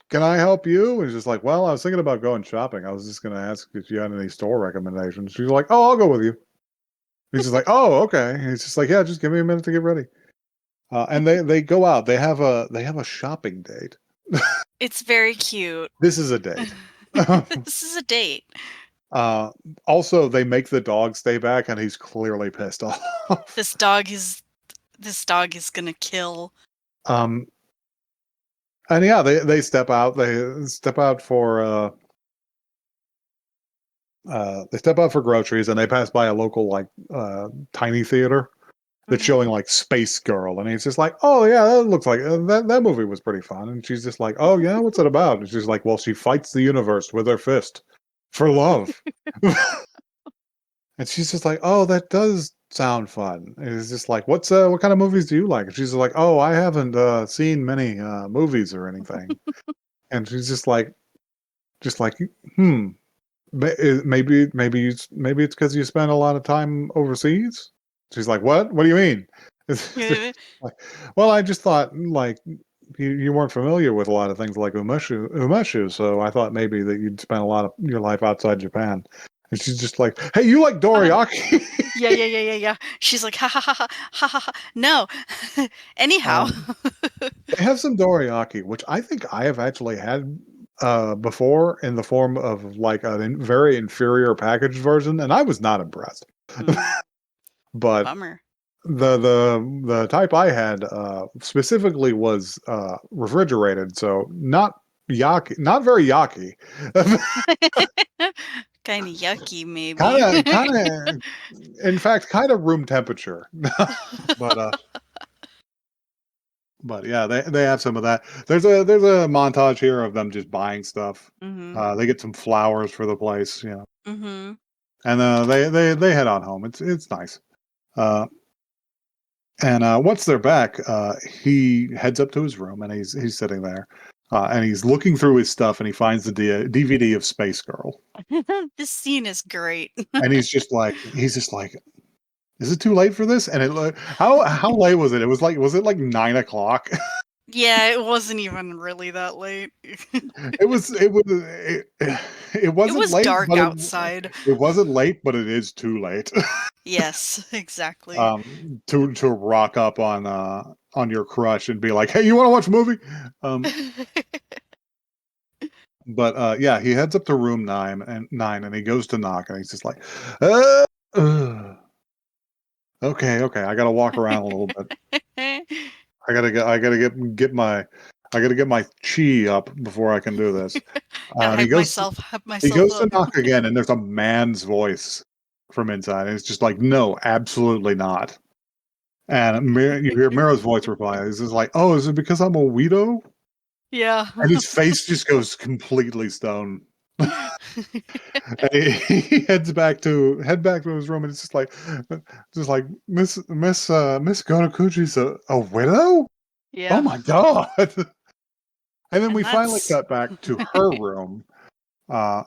[SPEAKER 1] Can I help you? And he's just like, well, I was thinking about going shopping. I was just going to ask if you had any store recommendations. She's like, oh, I'll go with you. He's just like, oh, okay. And he's just like, yeah, just give me a minute to get ready. And they go out. They have a shopping date.
[SPEAKER 2] It's very cute.
[SPEAKER 1] This is a date.
[SPEAKER 2] This is a date.
[SPEAKER 1] Also, they make the dog stay back, and he's clearly pissed off.
[SPEAKER 2] This dog is gonna kill.
[SPEAKER 1] And yeah, they step out. They step out for groceries, and they pass by a local like tiny theater that's showing like Space Girl, and he's just like, oh yeah, that looks like that movie was pretty fun. And she's just like, oh yeah, what's it about? And she's like, well, she fights the universe with her fist for love. And she's just like, oh, that does sound fun. And it's just like, what kind of movies do you like? And she's like, oh, I haven't seen many movies or anything. And she's just like, maybe it's because you spend a lot of time overseas. She's like, what do you mean? Like, well, I just thought like you weren't familiar with a lot of things like umeshu, so I thought maybe that you'd spend a lot of your life outside Japan. And she's just like, hey, you like dorayaki?
[SPEAKER 2] Yeah. She's like, ha ha ha ha ha ha. No. Anyhow.
[SPEAKER 1] They have some dorayaki, which I think I have actually had before in the form of like a very inferior packaged version, and I was not impressed. But
[SPEAKER 2] Bummer.
[SPEAKER 1] the type I had specifically was refrigerated, so not very yaki.
[SPEAKER 2] Kind of yucky, maybe.
[SPEAKER 1] Kind of, in fact, kind of room temperature. But yeah, they have some of that. There's a montage here of them just buying stuff. They get some flowers for the place, and they head on home. It's nice. And once they're back, he heads up to his room and he's sitting there, and he's looking through his stuff and he finds the DVD of Space Girl.
[SPEAKER 2] This scene is great.
[SPEAKER 1] And he's just like, is it too late for this? And how late was it? Was it like 9 o'clock?
[SPEAKER 2] Yeah, it wasn't even really that late.
[SPEAKER 1] It wasn't late,
[SPEAKER 2] dark outside.
[SPEAKER 1] It wasn't late, but it is too late.
[SPEAKER 2] Yes, exactly.
[SPEAKER 1] To rock up on your crush and be like, hey, you want to watch a movie? But yeah, he heads up to room 9 and he goes to knock and he's just like, okay, I gotta walk around a little bit. I gotta get my chi up before I can do this.
[SPEAKER 2] Hype myself
[SPEAKER 1] he goes to
[SPEAKER 2] up.
[SPEAKER 1] knock again, and there's a man's voice from inside, and it's just like, no, absolutely not. And you hear Miro's voice reply. He's just like, oh, is it because I'm a weirdo?
[SPEAKER 2] Yeah.
[SPEAKER 1] And his face just goes completely stone. And he heads back to his room, and it's just like Miss Gotokuchi's a widow.
[SPEAKER 2] Yeah.
[SPEAKER 1] Oh my god! And then we finally cut back to her room, to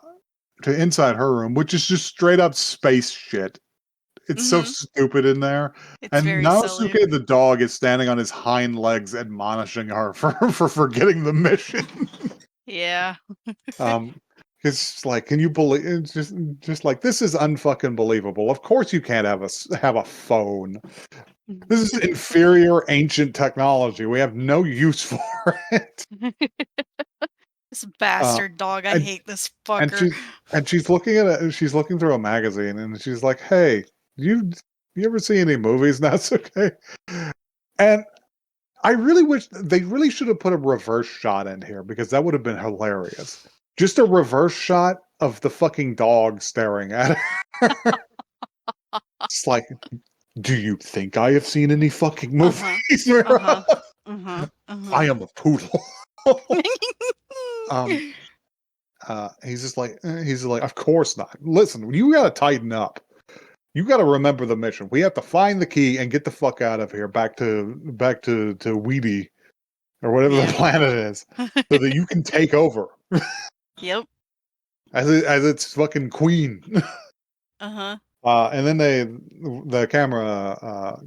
[SPEAKER 1] inside her room, which is just straight up space shit. It's so stupid in there.
[SPEAKER 2] It's very silly.
[SPEAKER 1] Naosuke the dog is standing on his hind legs, admonishing her for forgetting the mission.
[SPEAKER 2] Yeah.
[SPEAKER 1] It's like, can you believe? It's just like, this is unfucking believable. Of course, you can't have a phone. This is inferior ancient technology. We have no use for it.
[SPEAKER 2] This bastard dog. I hate this fucker.
[SPEAKER 1] And she's looking at it. She's looking through a magazine, and she's like, "Hey, you ever see any movies?" That's okay. And I really wish they really should have put a reverse shot in here, because that would have been hilarious. Just a reverse shot of the fucking dog staring at her. It's like, Do you think I have seen any fucking
[SPEAKER 2] Uh-huh.
[SPEAKER 1] movies where
[SPEAKER 2] Uh-huh. Uh-huh.
[SPEAKER 1] I
[SPEAKER 2] Uh-huh.
[SPEAKER 1] am a poodle? um, he's just like, of course not. Listen, you gotta tighten up. You gotta remember the mission. We have to find the key and get the fuck out of here, back to Weedy or whatever the
[SPEAKER 2] Yeah.
[SPEAKER 1] planet is, so that you can take over
[SPEAKER 2] Yep.
[SPEAKER 1] as its fucking queen.
[SPEAKER 2] Uh-huh.
[SPEAKER 1] And then the camera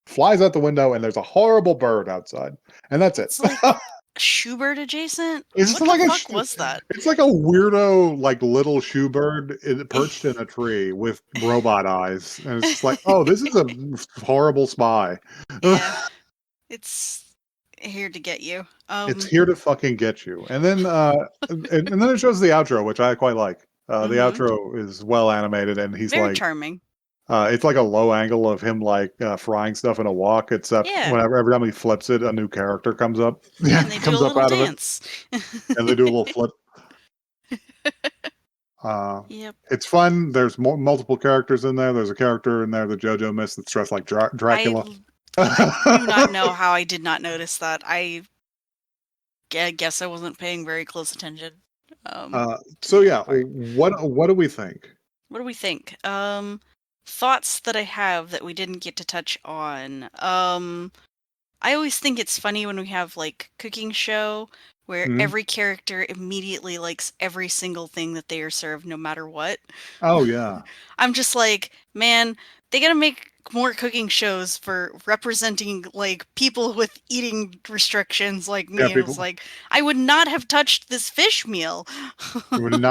[SPEAKER 1] flies out the window, and there's a horrible bird outside, and that's it.
[SPEAKER 2] It's like Schubert adjacent.
[SPEAKER 1] It's just
[SPEAKER 2] What the
[SPEAKER 1] like
[SPEAKER 2] fuck was that?
[SPEAKER 1] it's like a weirdo, like little shoebird perched in a tree with robot eyes, and it's just like, oh, this is a horrible spy.
[SPEAKER 2] Yeah. It's here to get you.
[SPEAKER 1] It's here to fucking get you. And then it shows the outro, which I quite like. The
[SPEAKER 2] Mm-hmm.
[SPEAKER 1] outro is well animated, and he's
[SPEAKER 2] Very
[SPEAKER 1] like,
[SPEAKER 2] charming.
[SPEAKER 1] it's like a low angle of him like frying stuff in a wok, except
[SPEAKER 2] Yeah.
[SPEAKER 1] whenever every time he flips it, a new character comes up.
[SPEAKER 2] Yeah, and they do a
[SPEAKER 1] Comes up
[SPEAKER 2] little
[SPEAKER 1] out of it,
[SPEAKER 2] dance.
[SPEAKER 1] and they do a little flip. Uh,
[SPEAKER 2] Yep.
[SPEAKER 1] it's fun. There's multiple characters in there. There's a character in there that JoJo missed that's dressed like
[SPEAKER 2] I
[SPEAKER 1] Dracula.
[SPEAKER 2] I do not know how I did not notice that. I guess I wasn't paying very close attention.
[SPEAKER 1] So
[SPEAKER 2] The
[SPEAKER 1] yeah,
[SPEAKER 2] part.
[SPEAKER 1] what do we think?
[SPEAKER 2] What do we think? Thoughts that I have that we didn't get to touch on. I always think it's funny when we have like cooking show where
[SPEAKER 1] Mhm.
[SPEAKER 2] every character immediately likes every single thing that they are served no matter what.
[SPEAKER 1] Oh yeah,
[SPEAKER 2] I'm just like, man, they gotta make more cooking shows for representing like people with eating restrictions like
[SPEAKER 1] yeah.
[SPEAKER 2] me. And it was
[SPEAKER 1] People
[SPEAKER 2] like, I would not have touched this fish meal.
[SPEAKER 1] would have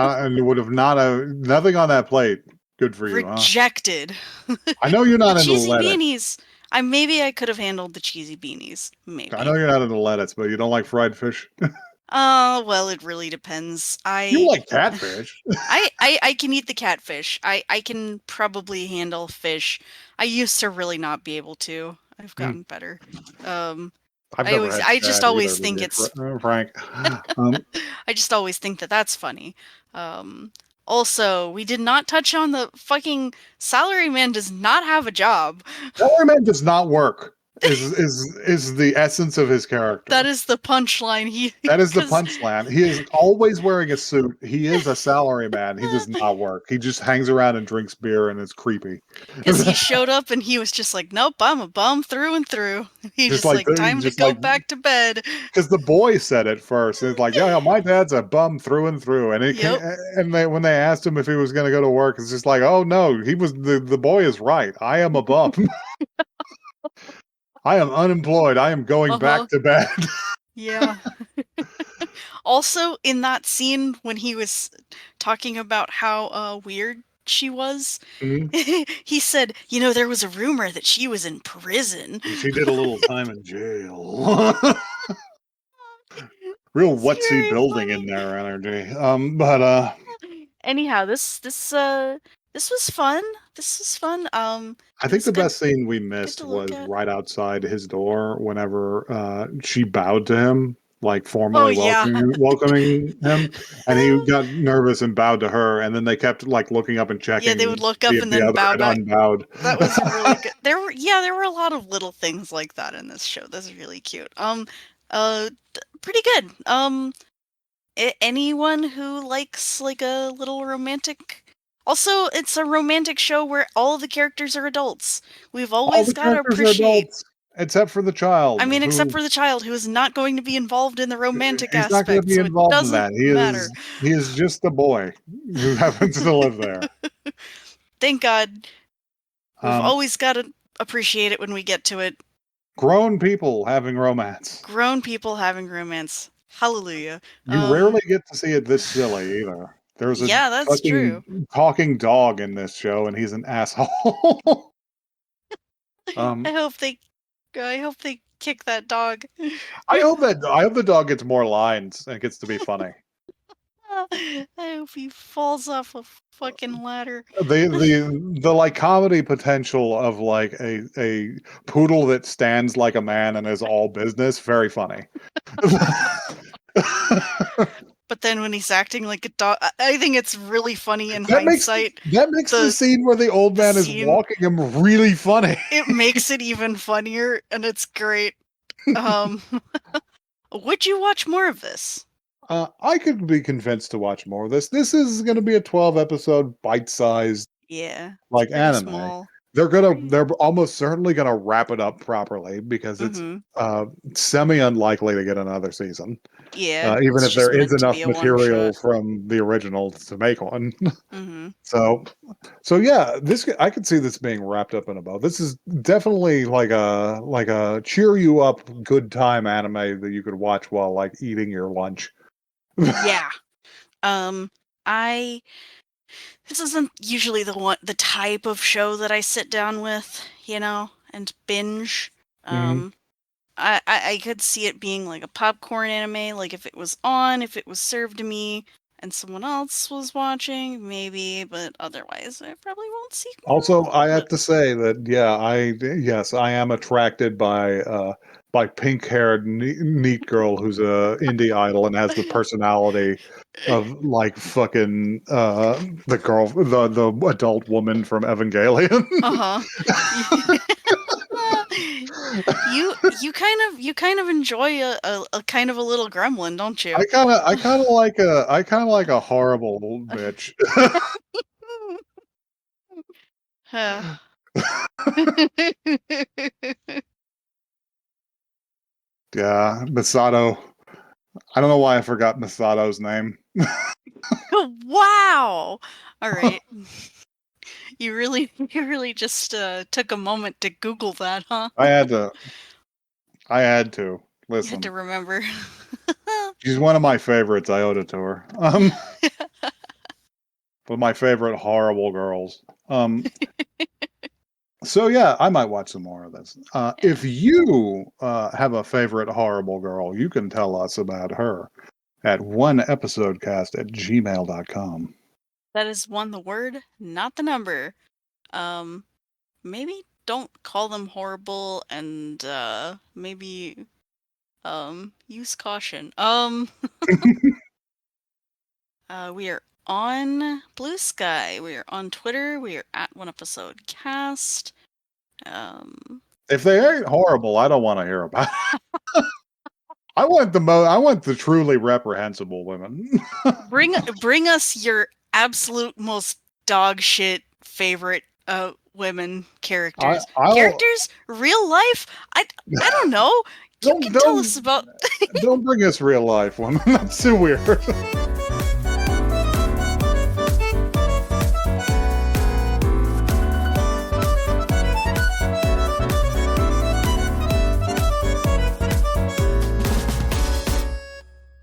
[SPEAKER 1] not nothing on that plate. Good for you, huh?
[SPEAKER 2] Rejected.
[SPEAKER 1] I know you're
[SPEAKER 2] The
[SPEAKER 1] not into
[SPEAKER 2] cheesy
[SPEAKER 1] lettuce.
[SPEAKER 2] beanies. I could have handled the cheesy beanies.
[SPEAKER 1] I know
[SPEAKER 2] Maybe.
[SPEAKER 1] you're not into lettuce, but you don't like fried fish.
[SPEAKER 2] Well, it really depends.
[SPEAKER 1] You like catfish.
[SPEAKER 2] I can eat the catfish. I can probably handle fish. I used to really not be able to. I've
[SPEAKER 1] Hmm.
[SPEAKER 2] gotten better. Um,
[SPEAKER 1] I've never had
[SPEAKER 2] I just
[SPEAKER 1] shad either,
[SPEAKER 2] always
[SPEAKER 1] to
[SPEAKER 2] think
[SPEAKER 1] be
[SPEAKER 2] it's
[SPEAKER 1] frank. Um,
[SPEAKER 2] I just always think that that's funny. Um, Also, we did not touch on the fucking salaryman does not have a job.
[SPEAKER 1] Salaryman does not work. Is the essence of his
[SPEAKER 2] That
[SPEAKER 1] character.
[SPEAKER 2] is the punchline. He
[SPEAKER 1] That is the
[SPEAKER 2] because
[SPEAKER 1] punchline. He is always wearing a suit. He is a salaryman. He does not work. He just hangs around and drinks beer, and it's creepy.
[SPEAKER 2] because he showed up and he was just like, nope, I'm a bum through and through. He
[SPEAKER 1] just
[SPEAKER 2] just
[SPEAKER 1] like
[SPEAKER 2] like time to
[SPEAKER 1] just
[SPEAKER 2] go
[SPEAKER 1] like
[SPEAKER 2] back to bed.
[SPEAKER 1] because the boy said it first. It's like, yeah, my dad's a bum through and through. And
[SPEAKER 2] Yep.
[SPEAKER 1] when they asked him if he was going to go to work, it's just like, oh no, the boy is right. I am a bum. I am unemployed. I am going
[SPEAKER 2] Uh huh.
[SPEAKER 1] back to bed.
[SPEAKER 2] Yeah. Also, in that scene when he was talking about how weird she was,
[SPEAKER 1] Mhm.
[SPEAKER 2] he said, "You know, there was a rumor that she was in prison."
[SPEAKER 1] She did a little time in jail. Real
[SPEAKER 2] It's
[SPEAKER 1] whatsy
[SPEAKER 2] very
[SPEAKER 1] building in
[SPEAKER 2] funny.
[SPEAKER 1] there energy. But
[SPEAKER 2] Anyhow, this was fun. This was fun.
[SPEAKER 1] I
[SPEAKER 2] It
[SPEAKER 1] think
[SPEAKER 2] was
[SPEAKER 1] the
[SPEAKER 2] good
[SPEAKER 1] best scene we
[SPEAKER 2] good
[SPEAKER 1] missed
[SPEAKER 2] to look
[SPEAKER 1] was
[SPEAKER 2] at.
[SPEAKER 1] right outside his door whenever she bowed to him, like
[SPEAKER 2] Oh
[SPEAKER 1] formally
[SPEAKER 2] yeah.
[SPEAKER 1] welcoming him, and he got nervous and bowed to her, and then they kept like looking up and
[SPEAKER 2] Yeah, they
[SPEAKER 1] checking
[SPEAKER 2] would
[SPEAKER 1] to
[SPEAKER 2] look
[SPEAKER 1] see
[SPEAKER 2] up
[SPEAKER 1] if
[SPEAKER 2] and
[SPEAKER 1] the
[SPEAKER 2] then
[SPEAKER 1] other
[SPEAKER 2] bow
[SPEAKER 1] had
[SPEAKER 2] back.
[SPEAKER 1] unbowed.
[SPEAKER 2] That was really good. There were a lot of little things like that in this show. That's really cute. Pretty good. Anyone who likes like a little romantic. Also, it's a romantic show where all the characters are adults. We've
[SPEAKER 1] All
[SPEAKER 2] always
[SPEAKER 1] the
[SPEAKER 2] got to
[SPEAKER 1] characters are
[SPEAKER 2] appreciate.
[SPEAKER 1] adults except for the
[SPEAKER 2] I
[SPEAKER 1] child,
[SPEAKER 2] mean, except
[SPEAKER 1] who
[SPEAKER 2] for the child who is not going to be involved in the romantic
[SPEAKER 1] he's not going to
[SPEAKER 2] aspect,
[SPEAKER 1] be
[SPEAKER 2] so it
[SPEAKER 1] involved in
[SPEAKER 2] doesn't
[SPEAKER 1] that.
[SPEAKER 2] matter.
[SPEAKER 1] He is just a boy who happens to live there.
[SPEAKER 2] Thank God. We've
[SPEAKER 1] Um,
[SPEAKER 2] always got to appreciate it when we get to it.
[SPEAKER 1] Grown people having romance.
[SPEAKER 2] Grown people having romance. Hallelujah.
[SPEAKER 1] You rarely get to see it this silly either. There's a
[SPEAKER 2] Yeah, that's true.
[SPEAKER 1] fucking talking dog in this show, and he's an asshole.
[SPEAKER 2] I
[SPEAKER 1] um,
[SPEAKER 2] hope they I hope they kick that dog.
[SPEAKER 1] I hope the dog gets more lines and gets to be funny.
[SPEAKER 2] I hope he falls off a fucking ladder.
[SPEAKER 1] The like comedy potential of like a poodle that stands like a man and is all business, very funny.
[SPEAKER 2] But then when he's acting like a dog. I think it's really funny in
[SPEAKER 1] That makes
[SPEAKER 2] hindsight.
[SPEAKER 1] the scene where the old man is
[SPEAKER 2] scene-
[SPEAKER 1] walking him really funny.
[SPEAKER 2] It makes it even funnier, and it's great. Would you watch more of this?
[SPEAKER 1] I could be convinced to watch more of this. This is going to be a 12-episode, bite-sized,
[SPEAKER 2] Yeah, it's
[SPEAKER 1] like,
[SPEAKER 2] pretty
[SPEAKER 1] anime.
[SPEAKER 2] small.
[SPEAKER 1] They're almost certainly gonna wrap it up properly because it's semi unlikely to get another season.
[SPEAKER 2] Yeah,
[SPEAKER 1] Even
[SPEAKER 2] it's
[SPEAKER 1] if there
[SPEAKER 2] just
[SPEAKER 1] is
[SPEAKER 2] meant to
[SPEAKER 1] enough
[SPEAKER 2] be a one
[SPEAKER 1] material
[SPEAKER 2] shot.
[SPEAKER 1] from the original to make one.
[SPEAKER 2] Mm-hmm.
[SPEAKER 1] So yeah, I could see this being wrapped up in a bow. This is definitely like a cheer you up, good time anime that you could watch while like eating your lunch.
[SPEAKER 2] Yeah. I this isn't usually the type of show that I sit down with, and binge.
[SPEAKER 1] Mhm.
[SPEAKER 2] I could see it being like a popcorn anime, like if it was on, if it was served to me and someone else was watching, maybe, but otherwise I probably won't seek more
[SPEAKER 1] Also,
[SPEAKER 2] out.
[SPEAKER 1] I have
[SPEAKER 2] But
[SPEAKER 1] to say that yes, I am attracted by pink-haired neat girl who's a indie idol and has the personality of like fucking the adult woman from Evangelion.
[SPEAKER 2] uh-huh. You kind of enjoy a kind of a little gremlin, don't you?
[SPEAKER 1] I kind of like a horrible bitch.
[SPEAKER 2] Huh.
[SPEAKER 1] Yeah, Misato. I don't know why I forgot Misato's name.
[SPEAKER 2] Wow. All right. You really just took a moment to Google that, huh?
[SPEAKER 1] I had to. I had to
[SPEAKER 2] You had to
[SPEAKER 1] listen.
[SPEAKER 2] remember.
[SPEAKER 1] She's one of my favorites. I owed it to her. But my favorite horrible girls. So yeah, I might watch some more of this.
[SPEAKER 2] Yeah.
[SPEAKER 1] If you have a favorite horrible girl, you can tell us about her at oneepisodecast@gmail.com.
[SPEAKER 2] That is one the word, not the number. Um maybe don't call them horrible and maybe use caution. We are on Blue Sky. We are on Twitter. We are at One Episode Cast.
[SPEAKER 1] If they ain't horrible, I don't want to hear about it. I want the truly reprehensible women.
[SPEAKER 2] bring us your absolute most dog shit favorite women characters.
[SPEAKER 1] I'll
[SPEAKER 2] Characters, real life. I don't know. You
[SPEAKER 1] don't
[SPEAKER 2] can tell us about.
[SPEAKER 1] don't bring us real life women. That's too weird.